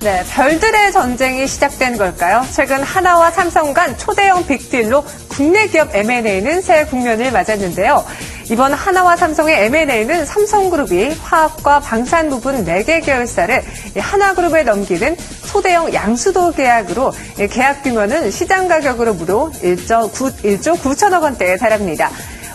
S2: 네, 별들의 전쟁이 시작된 걸까요? 최근 하나와 삼성 간 초대형 빅딜로 국내 기업 M&A는 새 국면을 맞았는데요. 이번 하나와 삼성의 M&A는 삼성그룹이 화학과 방산 부분 4개 계열사를 하나그룹에 넘기는 초대형 양수도 계약으로 계약 규모는 시장 가격으로 무려 1조 9천억 원대에 달합니다.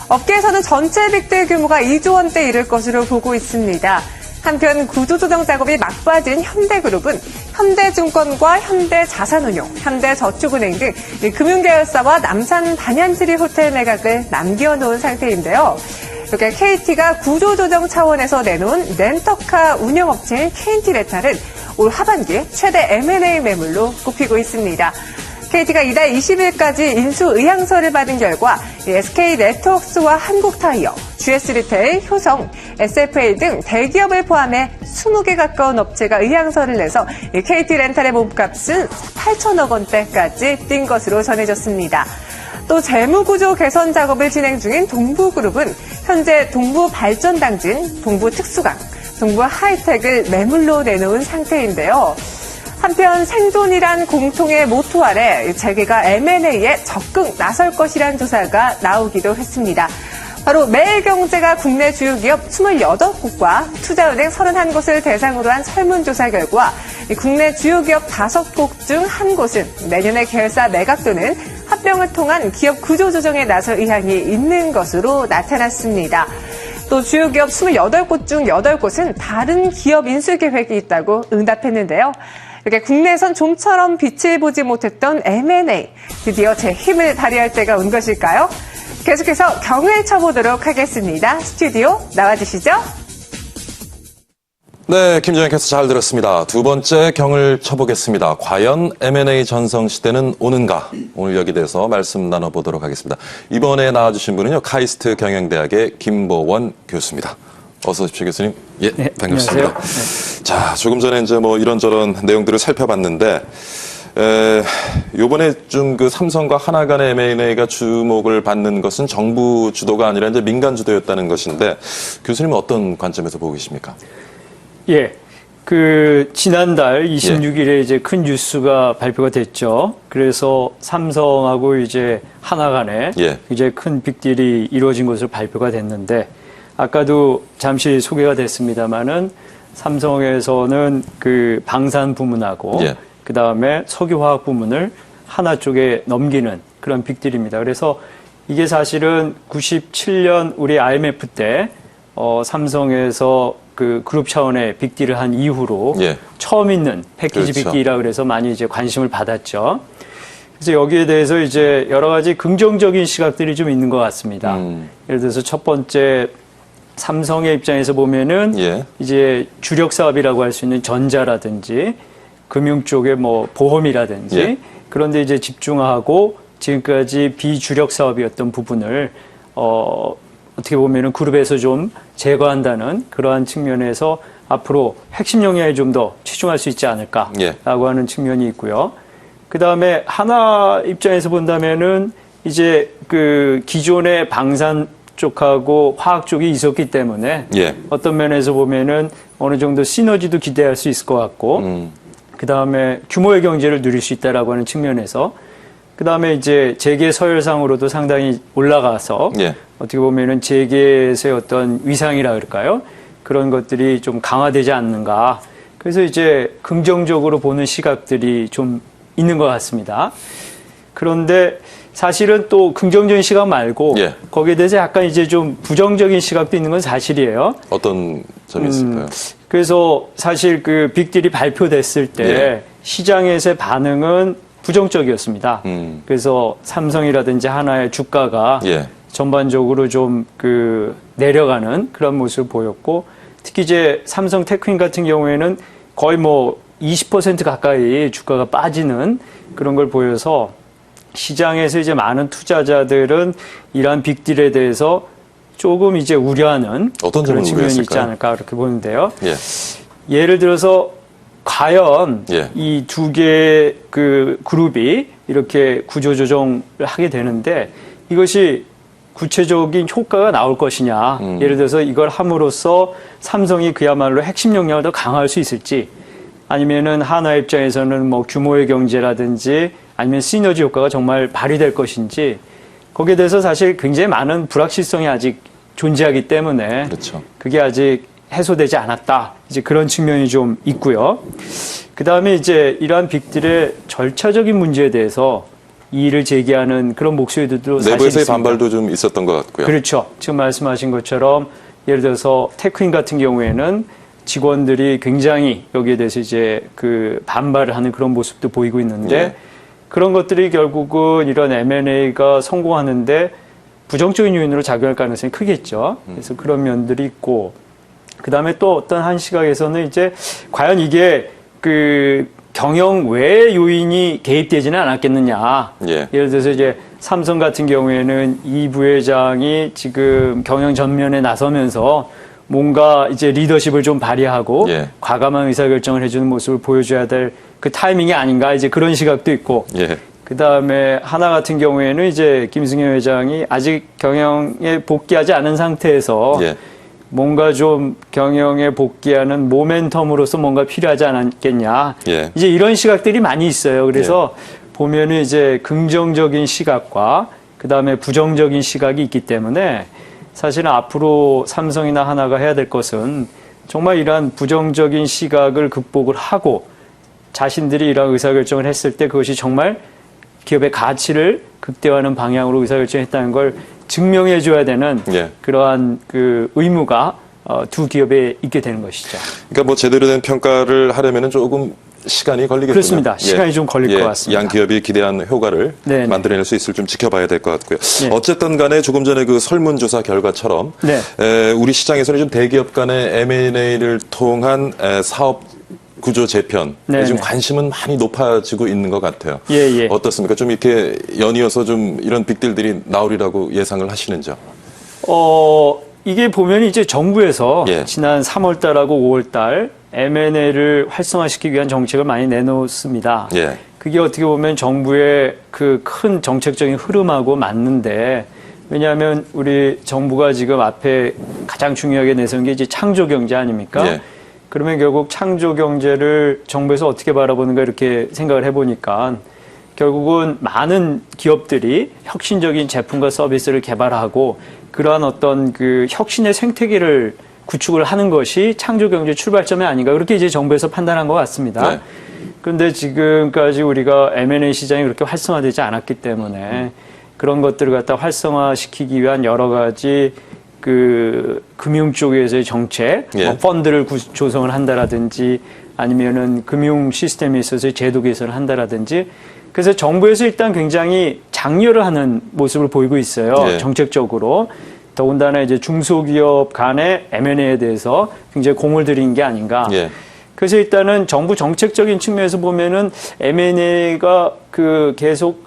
S2: 업계에서는 전체 빅딜 규모가 2조 원대에 이를 것으로 보고 있습니다. 한편 구조조정 작업이 막빠진 현대그룹은 현대증권과 현대자산운용, 현대저축은행 등 금융계열사와 남산 반얀트리 호텔 매각을 남겨놓은 상태인데요. 이렇게 KT가 구조조정 차원에서 내놓은 렌터카 운영업체인 KT레탈은 올 하반기 최대 M&A 매물로 꼽히고 있습니다. KT가 이달 20일까지 인수 의향서를 받은 결과 SK네트워크스와 한국타이어, GS리테일, 효성, SFA 등 대기업을 포함해 20개 가까운 업체가 의향서를 내서 KT렌탈의 몸값은 8천억 원대까지 뛴 것으로 전해졌습니다. 또 재무구조 개선 작업을 진행 중인 동부그룹은 현재 동부발전당진, 동부특수강, 동부하이텍을 매물로 내놓은 상태인데요. 한편 생존이란 공통의 모토 아래 재계가 M&A에 적극 나설 것이란 조사가 나오기도 했습니다. 바로 매일경제가 국내 주요 기업 28곳과 투자은행 31곳을 대상으로 한 설문조사 결과 국내 주요 기업 5곳 중 1곳은 내년에 계열사 매각 또는 합병을 통한 기업 구조조정에 나설 의향이 있는 것으로 나타났습니다. 또 주요 기업 28곳 중 8곳은 다른 기업 인수 계획이 있다고 응답했는데요. 이렇게 국내에선 좀처럼 빛을 보지 못했던 M&A, 드디어 제 힘을 발휘할 때가 온 것일까요? 계속해서 경을 쳐보도록 하겠습니다. 스튜디오 나와주시죠.
S1: 네, 김정현 캐스터 잘 들었습니다. 두 번째 경을 쳐보겠습니다. 과연 M&A 전성시대는 오는가? 오늘 여기 대해서 말씀 나눠보도록 하겠습니다. 이번에 나와주신 분은요, 카이스트 경영대학의 김보원 교수입니다. 어서 오십시오, 교수님. 예,
S6: 네,
S1: 반갑습니다.
S6: 안녕하세요.
S1: 자, 조금 전에 이제 뭐 이런저런 내용들을 살펴봤는데, 요번에 좀 그 삼성과 하나 간의 M&A가 주목을 받는 것은 정부 주도가 아니라 이제 민간 주도였다는 것인데, 교수님은 어떤 관점에서 보고 계십니까?
S6: 예. 지난달 26일에 이제 큰 뉴스가 발표가 됐죠. 그래서 삼성하고 이제 하나 간에 이제 큰 빅딜이 이루어진 것으로 발표가 됐는데, 아까도 잠시 소개가 됐습니다만은 삼성에서는 그 방산 부문하고 그 다음에 석유화학 부문을 하나 쪽에 넘기는 그런 빅딜입니다. 그래서 이게 사실은 97년 우리 IMF 때 삼성에서 그 그룹 차원의 빅딜을 한 이후로 처음 있는 패키지 빅딜이라 그래서 많이 이제 관심을 받았죠. 그래서 여기에 대해서 이제 여러 가지 긍정적인 시각들이 좀 있는 것 같습니다. 예를 들어서 첫 번째 삼성의 입장에서 보면은 이제 주력 사업이라고 할 수 있는 전자라든지 금융 쪽의 뭐 보험이라든지 그런 데 이제 집중하고 지금까지 비주력 사업이었던 부분을 어떻게 보면은 그룹에서 좀 제거한다는 그러한 측면에서 앞으로 핵심 역량에 좀 더 치중할 수 있지 않을까라고 하는 측면이 있고요. 그 다음에 하나 입장에서 본다면은 이제 그 기존의 방산 쪽하고 화학 쪽이 있었기 때문에 어떤 면에서 보면은 어느 정도 시너지도 기대할 수 있을 것 같고 그 다음에 규모의 경제를 누릴 수 있다라고 하는 측면에서 그 다음에 이제 재계 서열상으로도 상당히 올라가서 어떻게 보면은 재계에서의 어떤 위상이라 그럴까요? 그런 것들이 좀 강화되지 않는가. 그래서 이제 긍정적으로 보는 시각들이 좀 있는 것 같습니다. 그런데 사실은 또 긍정적인 시각 말고 거기에 대해서 약간 이제 좀 부정적인 시각도 있는 건 사실이에요.
S1: 어떤 점이 있을까요?
S6: 그래서 사실 그 빅딜이 발표됐을 때 시장에서의 반응은 부정적이었습니다. 그래서 삼성이라든지 하나의 주가가 전반적으로 좀 그 내려가는 그런 모습을 보였고, 특히 이제 삼성 테크윈 같은 경우에는 거의 뭐 20% 가까이 주가가 빠지는 그런 걸 보여서 시장에서 이제 많은 투자자들은 이러한 빅딜에 대해서 조금 이제 우려하는
S1: 어떤
S6: 그런 측면이
S1: 우려했을까요?
S6: 있지 않을까 그렇게 보는데요. 예를 들어서 과연 이 두 개의 그 그룹이 이렇게 구조조정을 하게 되는데 이것이 구체적인 효과가 나올 것이냐. 예를 들어서 이걸 함으로써 삼성이 그야말로 핵심 역량을 더 강화할 수 있을지, 아니면은 하나 입장에서는 뭐 규모의 경제라든지 아니면 시너지 효과가 정말 발휘될 것인지, 거기에 대해서 사실 굉장히 많은 불확실성이 아직 존재하기 때문에 그게 아직 해소되지 않았다. 이제 그런 측면이 좀 있고요. 그 다음에 이제 이러한 빅딜의 절차적인 문제에 대해서 이의를 제기하는 그런 목소리들도 사실
S1: 내부에서의
S6: 있습니다.
S1: 반발도 좀 있었던 것 같고요.
S6: 그렇죠. 지금 말씀하신 것처럼 예를 들어서 테크윈 같은 경우에는 직원들이 굉장히 여기에 대해서 이제 그 반발을 하는 그런 모습도 보이고 있는데
S1: 예.
S6: 그런 것들이 결국은 이런 M&A가 성공하는데 부정적인 요인으로 작용할 가능성이 크겠죠. 그래서 그런 면들이 있고, 그 다음에 또 어떤 한 시각에서는 이제 과연 이게 그 경영 외의 요인이 개입되지는 않았겠느냐.
S1: 예.
S6: 예를 들어서 이제 삼성 같은 경우에는 이 부회장이 지금 경영 전면에 나서면서 뭔가 이제 리더십을 좀 발휘하고
S1: 예.
S6: 과감한 의사결정을 해주는 모습을 보여줘야 될 그 타이밍이 아닌가, 이제 그런 시각도 있고.
S1: 예.
S6: 그 다음에 하나 같은 경우에는 이제 김승현 회장이 아직 경영에 복귀하지 않은 상태에서
S1: 예.
S6: 뭔가 좀 경영에 복귀하는 모멘텀으로서 뭔가 필요하지 않았겠냐.
S1: 예.
S6: 이제 이런 시각들이 많이 있어요. 그래서 보면은 이제 긍정적인 시각과 그 다음에 부정적인 시각이 있기 때문에 사실은 앞으로 삼성이나 하나가 해야 될 것은 정말 이러한 부정적인 시각을 극복을 하고 자신들이 이러한 의사결정을 했을 때 그것이 정말 기업의 가치를 극대화하는 방향으로 의사결정했다는 걸 증명해줘야 되는
S1: 예.
S6: 그러한 그 의무가 두 기업에 있게 되는 것이죠.
S1: 그러니까 뭐 제대로 된 평가를 하려면은 조금 시간이 걸리겠군요.
S6: 그렇습니다. 시간이 좀 걸릴 것 같습니다.
S1: 양 기업이 기대한 효과를
S6: 네네.
S1: 만들어낼 수 있을 좀 지켜봐야 될 것 같고요.
S6: 네.
S1: 어쨌든 간에 조금 전에 그 설문조사 결과처럼
S6: 네.
S1: 우리 시장에서는 좀 대기업 간의 M&A를 통한 사업 구조 재편,
S6: 네네.
S1: 지금 관심은 많이 높아지고 있는 것 같아요.
S6: 예.
S1: 어떻습니까? 좀 이렇게 연이어서 좀 이런 빅딜들이 나오리라고 예상을 하시는지요?
S6: 이게 보면 이제 정부에서
S1: 예.
S6: 지난 3월 달하고 5월 달 M&A를 활성화시키기 위한 정책을 많이 내놓습니다.
S1: 예.
S6: 그게 어떻게 보면 정부의 그 큰 정책적인 흐름하고 맞는데, 왜냐하면 우리 정부가 지금 앞에 가장 중요하게 내세운 게 이제 창조 경제 아닙니까?
S1: 예.
S6: 그러면 결국 창조 경제를 정부에서 어떻게 바라보는가 이렇게 생각을 해보니까 결국은 많은 기업들이 혁신적인 제품과 서비스를 개발하고 그러한 어떤 그 혁신의 생태계를 구축을 하는 것이 창조 경제 출발점이 아닌가, 그렇게 이제 정부에서 판단한 것 같습니다.
S1: 네.
S6: 그런데 지금까지 우리가 M&A 시장이 그렇게 활성화되지 않았기 때문에 그런 것들을 갖다 활성화시키기 위한 여러 가지 그 금융 쪽에서의 정책,
S1: 예.
S6: 뭐 펀드를 조성을 한다라든지 아니면은 금융 시스템에 있어서의 제도 개선을 한다라든지, 그래서 정부에서 일단 굉장히 장려를 하는 모습을 보이고 있어요.
S1: 예.
S6: 정책적으로. 더군다나 이제 중소기업 간의 M&A에 대해서 굉장히 공을 들인 게 아닌가.
S1: 예.
S6: 그래서 일단은 정부 정책적인 측면에서 보면은 M&A가 그 계속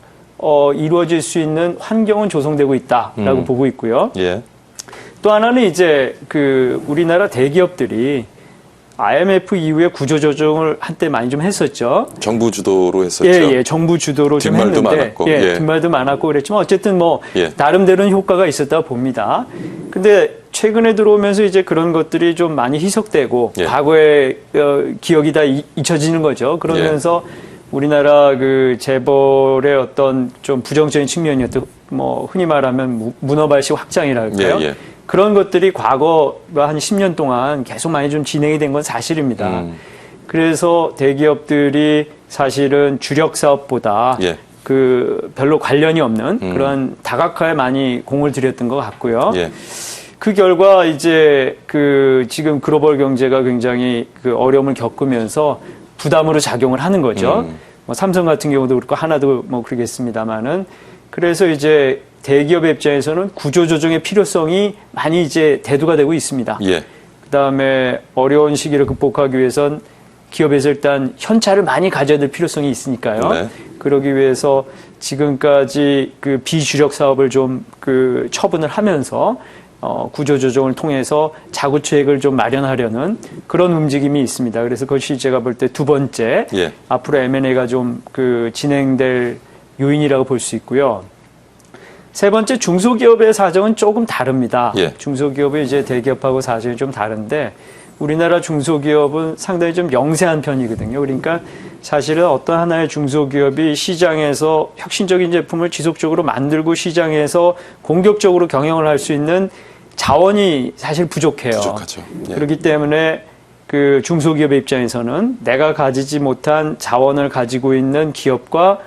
S6: 이루어질 수 있는 환경은 조성되고 있다라고 보고 있고요.
S1: 예.
S6: 또 하나는 이제 그 우리나라 대기업들이 IMF 이후에 구조조정을 한때 많이 좀 했었죠.
S1: 정부 주도로 했었죠.
S6: 예, 정부 주도로 좀
S1: 뒷말도
S6: 했는데,
S1: 많았고.
S6: 예,
S1: 예.
S6: 뒷말도 많았고 그랬지만 어쨌든 뭐
S1: 예.
S6: 나름대로는 효과가 있었다 봅니다. 근데 최근에 들어오면서 이제 그런 것들이 좀 많이 희석되고
S1: 예.
S6: 과거의 기억이 다 잊혀지는 거죠. 그러면서 우리나라 그 재벌의 어떤 좀 부정적인 측면이었던 뭐 흔히 말하면 문어발식 확장이랄까요.
S1: 예.
S6: 그런 것들이 과거가 한 10년 동안 계속 많이 좀 진행이 된 건 사실입니다. 그래서 대기업들이 사실은 주력 사업보다
S1: 예.
S6: 그 별로 관련이 없는 그런 다각화에 많이 공을 들였던 것 같고요.
S1: 예.
S6: 그 결과 이제 그 지금 글로벌 경제가 굉장히 그 어려움을 겪으면서 부담으로 작용을 하는 거죠. 뭐 삼성 같은 경우도 그렇고 하나도 뭐 그러겠습니다만은, 그래서 이제 대기업의 입장에서는 구조조정의 필요성이 많이 이제 대두가 되고 있습니다.
S1: 예.
S6: 그 다음에 어려운 시기를 극복하기 위해선 기업에서 일단 현찰을 많이 가져야 될 필요성이 있으니까요.
S1: 네.
S6: 그러기 위해서 지금까지 그 비주력 사업을 좀 그 처분을 하면서 구조조정을 통해서 자구책을 좀 마련하려는 그런 움직임이 있습니다. 그래서 그것이 제가 볼 때 두 번째,
S1: 예.
S6: 앞으로 M&A가 좀 그 진행될 요인이라고 볼 수 있고요. 세 번째, 중소기업의 사정은 조금 다릅니다.
S1: 예.
S6: 중소기업은 이제 대기업하고 사정이 좀 다른데, 우리나라 중소기업은 상당히 좀 영세한 편이거든요. 그러니까 사실은 어떤 하나의 중소기업이 시장에서 혁신적인 제품을 지속적으로 만들고 시장에서 공격적으로 경영을 할 수 있는 자원이 사실 부족해요.
S1: 부족하죠. 예.
S6: 그렇기 때문에 그 중소기업의 입장에서는 내가 가지지 못한 자원을 가지고 있는 기업과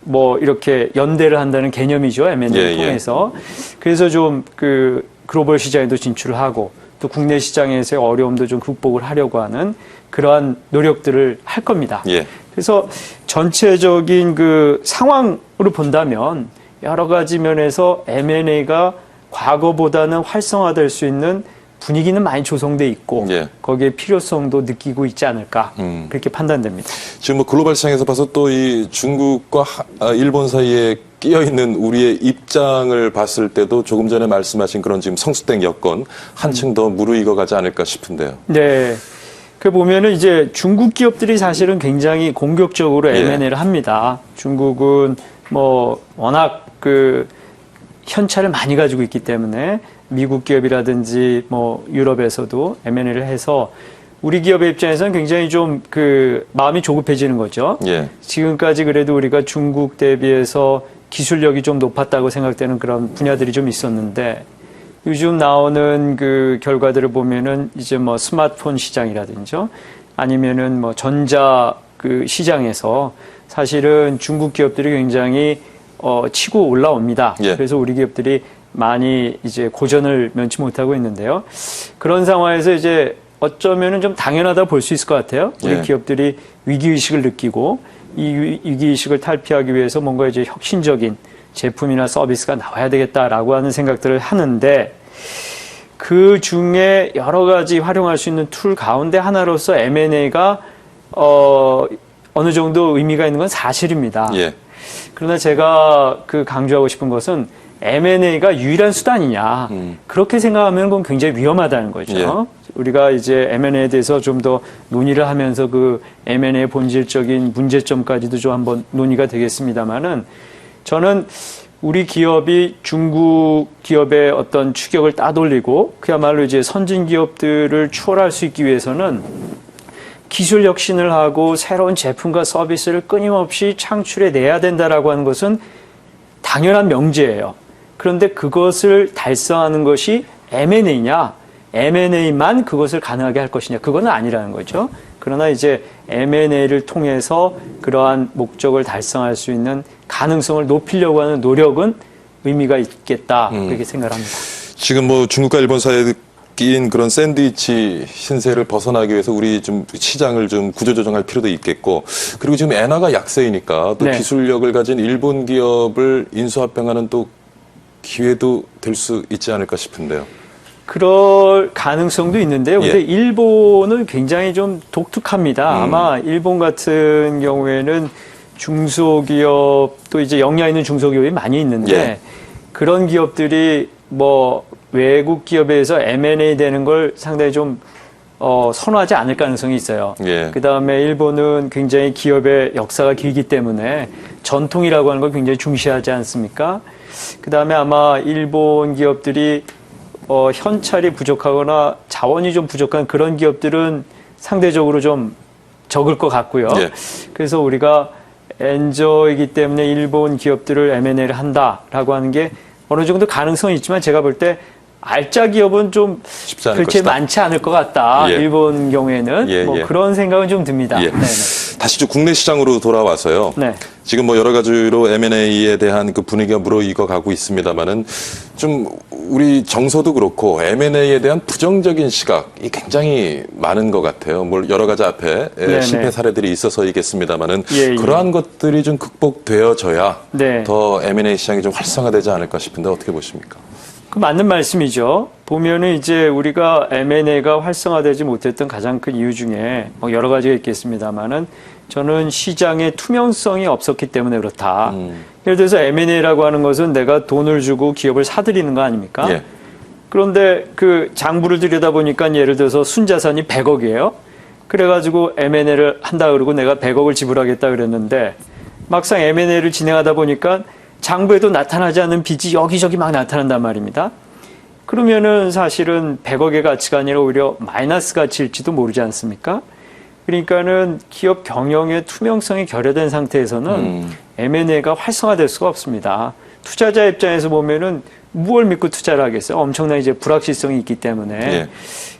S6: 뭐 이렇게 연대를 한다는 개념이죠. M&A를
S1: 예, 예.
S6: 통해서. 그래서 좀 그 글로벌 시장에도 진출을 하고, 또 국내 시장에서의 어려움도 좀 극복을 하려고 하는 그러한 노력들을 할 겁니다.
S1: 예.
S6: 그래서 전체적인 그 상황으로 본다면 여러 가지 면에서 M&A가 과거보다는 활성화될 수 있는 분위기는 많이 조성돼 있고
S1: 예.
S6: 거기에 필요성도 느끼고 있지 않을까 그렇게 판단됩니다.
S1: 지금 뭐 글로벌 시장에서 봐서 또 이 중국과 일본 사이에 끼어 있는 우리의 입장을 봤을 때도 조금 전에 말씀하신 그런 지금 성수땡 여건 한층 더 무르익어 가지 않을까 싶은데요.
S6: 네. 그 보면은 이제 중국 기업들이 사실은 굉장히 공격적으로 M&A를 합니다. 중국은 뭐 워낙 그 현찰을 많이 가지고 있기 때문에 미국 기업이라든지 뭐 유럽에서도 M&A를 해서 우리 기업의 입장에서는 굉장히 좀 그 마음이 조급해지는 거죠.
S1: 예.
S6: 지금까지 그래도 우리가 중국 대비해서 기술력이 좀 높았다고 생각되는 그런 분야들이 좀 있었는데 요즘 나오는 그 결과들을 보면은 이제 뭐 스마트폰 시장이라든지 아니면은 뭐 전자 그 시장에서 사실은 중국 기업들이 굉장히 치고 올라옵니다.
S1: 예.
S6: 그래서 우리 기업들이 많이 이제 고전을 면치 못하고 있는데요. 그런 상황에서 이제 어쩌면은 좀 당연하다 볼 수 있을 것 같아요. 우리
S1: 예.
S6: 기업들이 위기의식을 느끼고 이 위기의식을 탈피하기 위해서 뭔가 이제 혁신적인 제품이나 서비스가 나와야 되겠다라고 하는 생각들을 하는데 그 중에 여러 가지 활용할 수 있는 툴 가운데 하나로서 M&A가 어느 정도 의미가 있는 건 사실입니다.
S1: 예.
S6: 그러나 제가 그 강조하고 싶은 것은 M&A가 유일한 수단이냐 그렇게 생각하면 그건 굉장히 위험하다는 거죠.
S1: 예.
S6: 우리가 이제 M&A에 대해서 좀 더 논의를 하면서 그 M&A의 본질적인 문제점까지도 좀 한번 논의가 되겠습니다만은 저는 우리 기업이 중국 기업의 어떤 추격을 따돌리고 그야말로 이제 선진 기업들을 추월할 수 있기 위해서는 기술 혁신을 하고 새로운 제품과 서비스를 끊임없이 창출해 내야 된다라고 하는 것은 당연한 명제예요. 그런데 그것을 달성하는 것이 M&A냐? M&A만 그것을 가능하게 할 것이냐? 그건 아니라는 거죠. 그러나 이제 M&A를 통해서 그러한 목적을 달성할 수 있는 가능성을 높이려고 하는 노력은 의미가 있겠다. 그렇게 생각합니다.
S1: 지금 뭐 중국과 일본 사이에 끼인 그런 샌드위치 신세를 벗어나기 위해서 우리 좀 시장을 좀 구조조정할 필요도 있겠고 그리고 지금 엔화가 약세이니까 또
S6: 네.
S1: 기술력을 가진 일본 기업을 인수합병하는 또 기회도 될 수 있지 않을까 싶은데요.
S6: 그럴 가능성도 있는데요. 근데
S1: 예.
S6: 일본은 굉장히 좀 독특합니다. 아마 일본 같은 경우에는 중소기업 또 이제 역량 있는 중소기업이 많이 있는데
S1: 예.
S6: 그런 기업들이 뭐 외국 기업에서 M&A 되는 걸 상당히 좀 선호하지 않을 가능성이 있어요.
S1: 예.
S6: 그다음에 일본은 굉장히 기업의 역사가 길기 때문에 전통이라고 하는 걸 굉장히 중시하지 않습니까? 그다음에 아마 일본 기업들이 현찰이 부족하거나 자원이 좀 부족한 그런 기업들은 상대적으로 좀 적을 것 같고요.
S1: 예.
S6: 그래서 우리가 엔저이기 때문에 일본 기업들을 M&A를 한다라고 하는 게 어느 정도 가능성이 있지만 제가 볼 때 알짜 기업은 좀
S1: 쉽지 않을
S6: 그렇게
S1: 것이다.
S6: 많지 않을 것 같다.
S1: 예.
S6: 일본 경우에는
S1: 예,
S6: 뭐
S1: 예.
S6: 그런 생각은 좀 듭니다.
S1: 예.
S6: 네네.
S1: 다시 좀 국내 시장으로 돌아와서요.
S6: 네.
S1: 지금 뭐 여러 가지로 M&A에 대한 그 분위기가 무르익어 가고 있습니다만은 좀 우리 정서도 그렇고 M&A에 대한 부정적인 시각이 굉장히 많은 것 같아요. 뭐 여러 가지 앞에
S6: 네네.
S1: 실패 사례들이 있어서이겠습니다만은
S6: 예, 예.
S1: 그러한 것들이 좀 극복되어져야
S6: 네.
S1: 더 M&A 시장이 좀 활성화되지 않을까 싶은데 어떻게 보십니까?
S6: 그 맞는 말씀이죠. 보면은 이제 우리가 M&A가 활성화되지 못했던 가장 큰 이유 중에 뭐 여러 가지가 있겠습니다만은 저는 시장의 투명성이 없었기 때문에 그렇다. 예를 들어서 M&A라고 하는 것은 내가 돈을 주고 기업을 사들이는 거 아닙니까?
S1: 예.
S6: 그런데 그 장부를 들여다보니까 예를 들어서 순자산이 100억이에요. 그래가지고 M&A를 한다 그러고 내가 100억을 지불하겠다 그랬는데 막상 M&A를 진행하다 보니까 장부에도 나타나지 않는 빚이 여기저기 막 나타난단 말입니다. 그러면은 사실은 100억의 가치가 아니라 오히려 마이너스 가치일지도 모르지 않습니까? 그러니까는 기업 경영의 투명성이 결여된 상태에서는 M&A가 활성화될 수가 없습니다. 투자자 입장에서 보면은 무엇을 믿고 투자를 하겠어요? 엄청난 이제 불확실성이 있기 때문에.
S1: 예.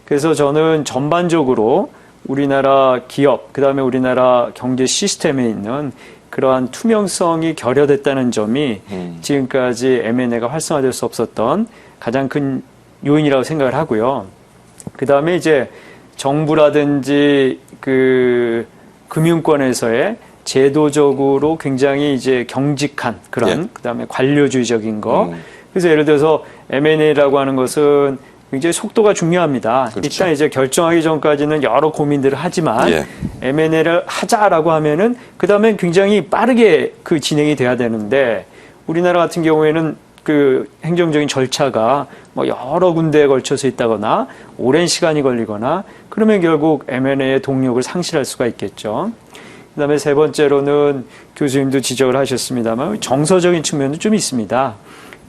S6: 그래서 저는 전반적으로 우리나라 기업, 그다음에 우리나라 경제 시스템에 있는 그러한 투명성이 결여됐다는 점이 지금까지 M&A가 활성화될 수 없었던 가장 큰 요인이라고 생각을 하고요. 그 다음에 이제 정부라든지 그 금융권에서의 제도적으로 굉장히 이제 경직한 그런 그다음에 관료주의적인 거. 그래서 예를 들어서 M&A라고 하는 것은 굉장히 속도가 중요합니다.
S1: 그렇죠.
S6: 일단 이제 결정하기 전까지는 여러 고민들을 하지만 M&A를 하자라고 하면은 그다음에 굉장히 빠르게 그 진행이 돼야 되는데 우리나라 같은 경우에는 그 행정적인 절차가 뭐 여러 군데에 걸쳐서 있다거나 오랜 시간이 걸리거나 그러면 결국 M&A의 동력을 상실할 수가 있겠죠. 그다음에 세 번째로는 교수님도 지적을 하셨습니다만 정서적인 측면도 좀 있습니다.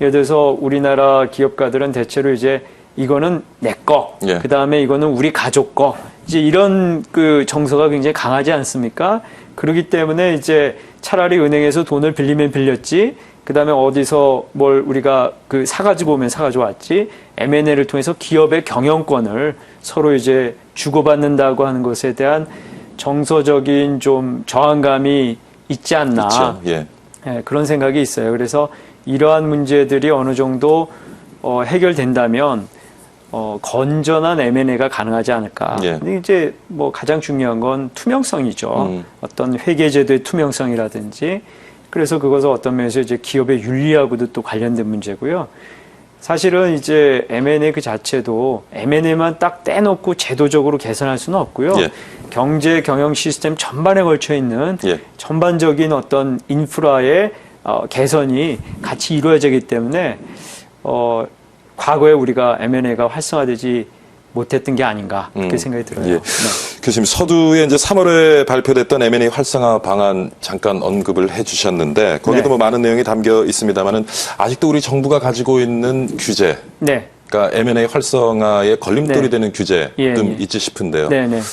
S6: 예를 들어서 우리나라 기업가들은 대체로 이제 이거는 내 거, 그다음에 이거는 우리 가족 거, 이제 이런 그 정서가 굉장히 강하지 않습니까? 그렇기 때문에 이제 차라리 은행에서 돈을 빌리면 빌렸지, 그다음에 어디서 뭘 우리가 그 사가지고 오면 사가지고 왔지, M&A를 통해서 기업의 경영권을 서로 이제 주고받는다고 하는 것에 대한 정서적인 좀 저항감이 있지 않나.
S1: 그렇죠.
S6: 그런 생각이 있어요. 그래서 이러한 문제들이 어느 정도 해결된다면 건전한 M&A가 가능하지 않을까. 근데 이제 뭐 가장 중요한 건 투명성이죠. 어떤 회계제도의 투명성이라든지. 그래서 그것은 어떤 면에서 이제 기업의 윤리하고도 또 관련된 문제고요. 사실은 이제 M&A 그 자체도 M&A만 딱 떼놓고 제도적으로 개선할 수는 없고요. 경제 경영 시스템 전반에 걸쳐 있는 전반적인 어떤 인프라의 개선이 같이 이루어지기 때문에 과거에 우리가 M&A가 활성화되지 못했던 게 아닌가 그렇게 생각이 들어요.
S1: 교수님, 서두에 이제 3월에 발표됐던 M&A 활성화 방안 잠깐 언급을 해주셨는데 거기도 뭐 많은 내용이 담겨 있습니다만은 아직도 우리 정부가 가지고 있는 규제, 그러니까 M&A 활성화의 걸림돌이 되는 규제 좀 있지 싶은데요.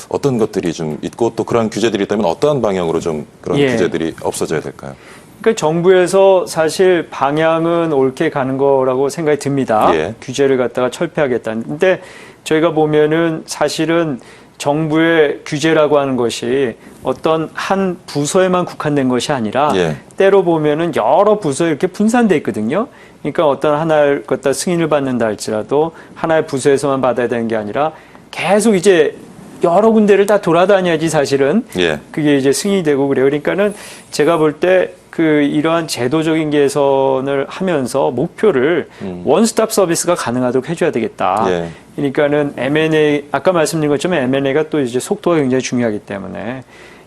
S1: 어떤 것들이 좀 있고 또 그런 규제들이 있다면 어떠한 방향으로 좀 그런 규제들이 없어져야 될까요?
S6: 그러니까 정부에서 사실 방향은 옳게 가는 거라고 생각이 듭니다. 규제를 갖다가 철폐하겠다는. 근데 저희가 보면은 사실은 정부의 규제라고 하는 것이 어떤 한 부서에만 국한된 것이 아니라 때로 보면은 여러 부서에 이렇게 분산돼 있거든요. 그러니까 어떤 하나를 갖다 승인을 받는다 할지라도 하나의 부서에서만 받아야 되는 게 아니라 계속 이제 여러 군데를 다 돌아다녀야지 사실은 그게 이제 승인이 되고 그래요. 그러니까는 제가 볼 때 그 이러한 제도적인 개선을 하면서 목표를 원스톱 서비스가 가능하도록 해줘야 되겠다. 그러니까는 M&A 아까 말씀드린 것처럼 M&A가 또 이제 속도가 굉장히 중요하기 때문에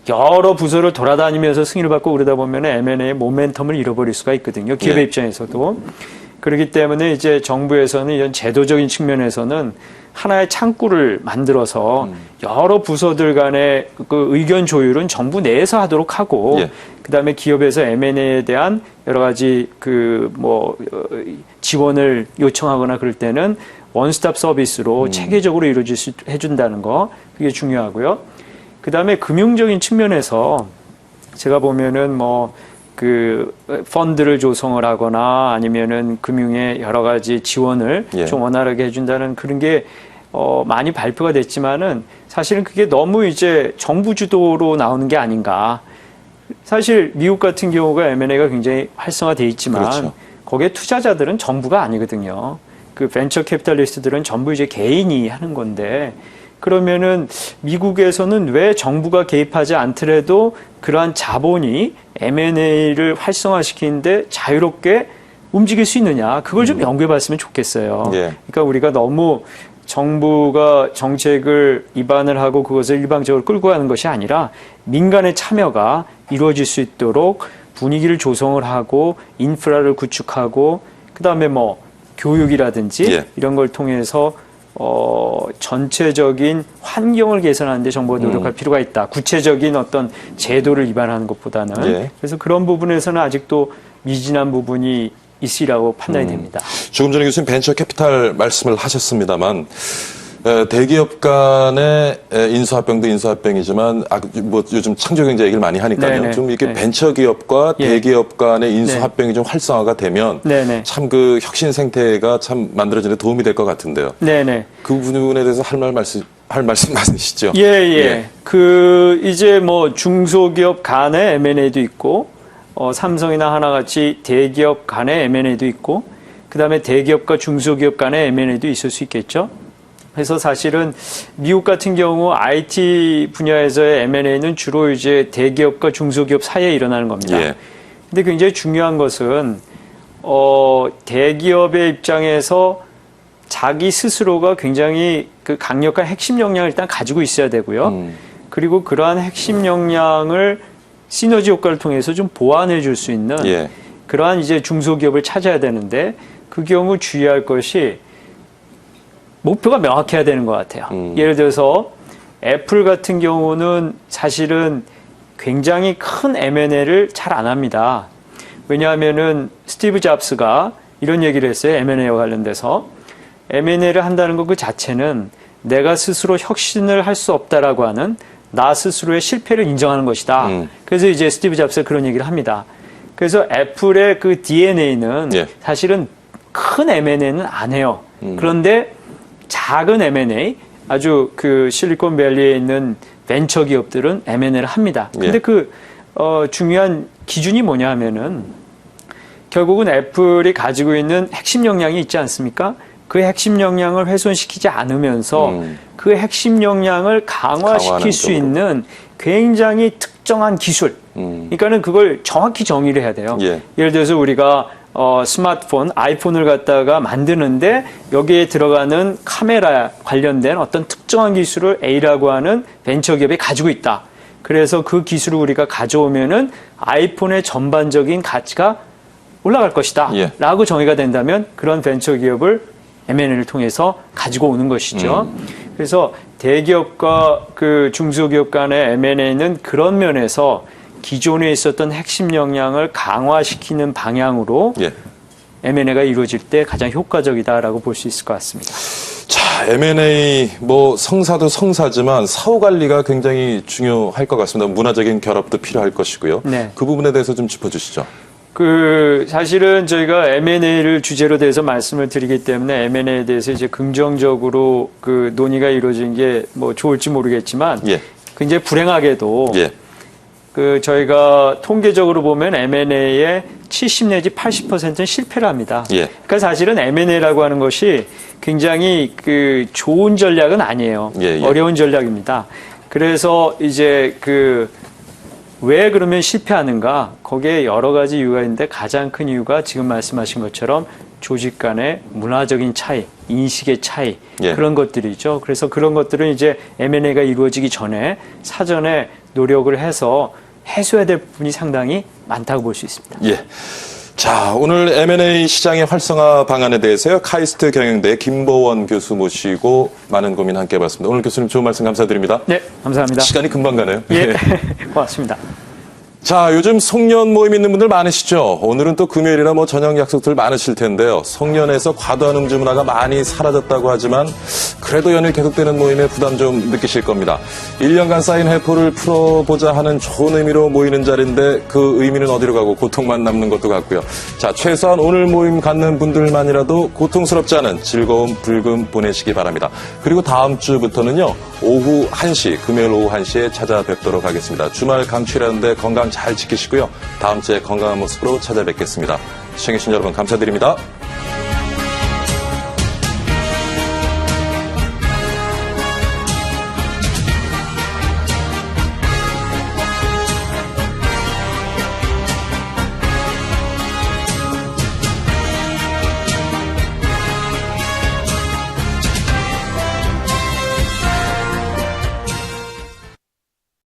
S6: 여러 부서를 돌아다니면서 승인을 받고 그러다 보면 M&A의 모멘텀을 잃어버릴 수가 있거든요. 기업의 입장에서도. 그렇기 때문에 이제 정부에서는 이런 제도적인 측면에서는 하나의 창구를 만들어서 여러 부서들 간의 그 의견 조율은 정부 내에서 하도록 하고 그다음에 기업에서 M&A에 대한 여러 가지 그 뭐 지원을 요청하거나 그럴 때는 원스톱 서비스로 체계적으로 이루어질 수 해준다는 거 그게 중요하고요. 그다음에 금융적인 측면에서 제가 보면은 뭐 그 펀드를 조성을 하거나 아니면은 금융의 여러 가지 지원을 좀 원활하게 해준다는 그런 게 많이 발표가 됐지만은 사실은 그게 너무 이제 정부 주도로 나오는 게 아닌가. 사실 미국 같은 경우가 M&A가 굉장히 활성화돼 있지만 거기에 투자자들은 정부가 아니거든요. 그 벤처 캐피탈리스트들은 전부 이제 개인이 하는 건데 그러면은 미국에서는 왜 정부가 개입하지 않더라도 그러한 자본이 M&A를 활성화시키는데 자유롭게 움직일 수 있느냐 그걸 좀 연구해 봤으면 좋겠어요. 그러니까 우리가 너무 정부가 정책을 입안을 하고 그것을 일방적으로 끌고 가는 것이 아니라 민간의 참여가 이루어질 수 있도록 분위기를 조성을 하고 인프라를 구축하고 그다음에 뭐 교육이라든지 이런 걸 통해서 전체적인 환경을 개선하는 데 정부가 노력할 필요가 있다. 구체적인 어떤 제도를 위반하는 것보다는. 그래서 그런 부분에서는 아직도 미진한 부분이 있으리라고 판단이 됩니다.
S1: 조금 전에 교수님 벤처 캐피탈 말씀을 하셨습니다만 대기업 간의 인수합병도 인수합병이지만 뭐 요즘 창조경제 얘기를 많이 하니까요. 좀 이렇게 벤처 기업과 대기업 간의 인수합병이 좀 활성화가 되면 참 그 혁신 생태가 참 만들어지는 데 도움이 될 것 같은데요. 그 부분에 대해서 할 말씀 많으시죠?
S6: 그 이제 뭐 중소기업 간의 M&A도 있고 삼성이나 하나같이 대기업 간의 M&A도 있고 그다음에 대기업과 중소기업 간의 M&A도 있을 수 있겠죠. 그래서 사실은 미국 같은 경우 IT 분야에서의 M&A는 주로 이제 대기업과 중소기업 사이에 일어나는 겁니다.
S1: 예.
S6: 근데 굉장히 중요한 것은 대기업의 입장에서 자기 스스로가 굉장히 그 강력한 핵심 역량을 일단 가지고 있어야 되고요. 그리고 그러한 핵심 역량을 시너지 효과를 통해서 좀 보완해 줄 수 있는
S1: 예.
S6: 그러한 이제 중소기업을 찾아야 되는데 그 경우 주의할 것이 목표가 명확해야 되는 것 같아요. 예를 들어서 애플 같은 경우는 사실은 굉장히 큰 M&A를 잘 안 합니다. 왜냐하면은 스티브 잡스가 이런 얘기를 했어요. M&A와 관련돼서. M&A를 한다는 것 그 자체는 내가 스스로 혁신을 할 수 없다라고 하는 나 스스로의 실패를 인정하는 것이다. 그래서 이제 스티브 잡스가 그런 얘기를 합니다. 그래서 애플의 그 DNA는
S1: 예.
S6: 사실은 큰 M&A는 안 해요. 그런데 작은 M&A, 아주 그 실리콘밸리에 있는 벤처 기업들은 M&A를 합니다. 근데
S1: 예.
S6: 그 중요한 기준이 뭐냐 하면은 결국은 애플이 가지고 있는 핵심 역량이 있지 않습니까? 그 핵심 역량을 훼손시키지 않으면서 그 핵심 역량을 강화시킬 수
S1: 쪽으로.
S6: 있는 굉장히 특정한 기술. 그러니까는 그걸 정확히 정의를 해야 돼요.
S1: 예.
S6: 예를 들어서 우리가 스마트폰, 아이폰을 갖다가 만드는데 여기에 들어가는 카메라 관련된 어떤 특정한 기술을 A라고 하는 벤처기업이 가지고 있다. 그래서 그 기술을 우리가 가져오면은 아이폰의 전반적인 가치가 올라갈 것이다.
S1: 예.
S6: 라고 정의가 된다면 그런 벤처기업을 M&A를 통해서 가지고 오는 것이죠. 그래서 대기업과 그 중소기업 간의 M&A는 그런 면에서 기존에 있었던 핵심 역량을 강화시키는 방향으로
S1: 예.
S6: M&A가 이루어질 때 가장 효과적이다라고 볼 수 있을 것 같습니다.
S1: 자, M&A 뭐 성사도 성사지만 사후 관리가 굉장히 중요할 것 같습니다. 문화적인 결합도 필요할 것이고요.
S6: 네.
S1: 그 부분에 대해서 좀 짚어주시죠.
S6: 사실은 저희가 M&A를 주제로 대해서 말씀을 드리기 때문에 M&A에 대해서 이제 긍정적으로 그 논의가 이루어진 게 뭐 좋을지 모르겠지만
S1: 예.
S6: 굉장히 불행하게도
S1: 예.
S6: 저희가 통계적으로 보면 M&A의 70 내지 80%는 실패를 합니다.
S1: 예.
S6: 그러니까 사실은 M&A라고 하는 것이 굉장히 그 좋은 전략은 아니에요.
S1: 예, 예.
S6: 어려운 전략입니다. 그래서 이제 왜 그러면 실패하는가? 거기에 여러 가지 이유가 있는데 가장 큰 이유가 지금 말씀하신 것처럼 조직 간의 문화적인 차이, 인식의 차이,
S1: 예.
S6: 그런 것들이죠. 그래서 그런 것들은 이제 M&A가 이루어지기 전에 사전에 노력을 해서 해소해야 될 부분이 상당히 많다고 볼 수 있습니다.
S1: 예. 자, 오늘 M&A 시장의 활성화 방안에 대해서요. 카이스트 경영대 김보원 교수 모시고 많은 고민 함께 해봤습니다. 오늘 교수님 좋은 말씀 감사드립니다.
S6: 네, 감사합니다.
S1: 시간이 금방 가네요.
S6: 예, 고맙습니다.
S1: 자, 요즘 송년 모임 있는 분들 많으시죠? 오늘은 또 금요일이라 뭐 저녁 약속들 많으실 텐데요. 송년에서 과도한 음주 문화가 많이 사라졌다고 하지만 그래도 연일 계속되는 모임에 부담 좀 느끼실 겁니다. 1년간 쌓인 회포를 풀어보자 하는 좋은 의미로 모이는 자리인데 그 의미는 어디로 가고 고통만 남는 것도 같고요. 자, 최소한 오늘 모임 갖는 분들만이라도 고통스럽지 않은 즐거운 불금 보내시기 바랍니다. 그리고 다음 주부터는요. 오후 1시, 금요일 오후 1시에 찾아뵙도록 하겠습니다. 주말 강추라는데 건강 잘 지키시고요. 다음 주에 건강한 모습으로 찾아뵙겠습니다. 시청해주신 여러분 감사드립니다.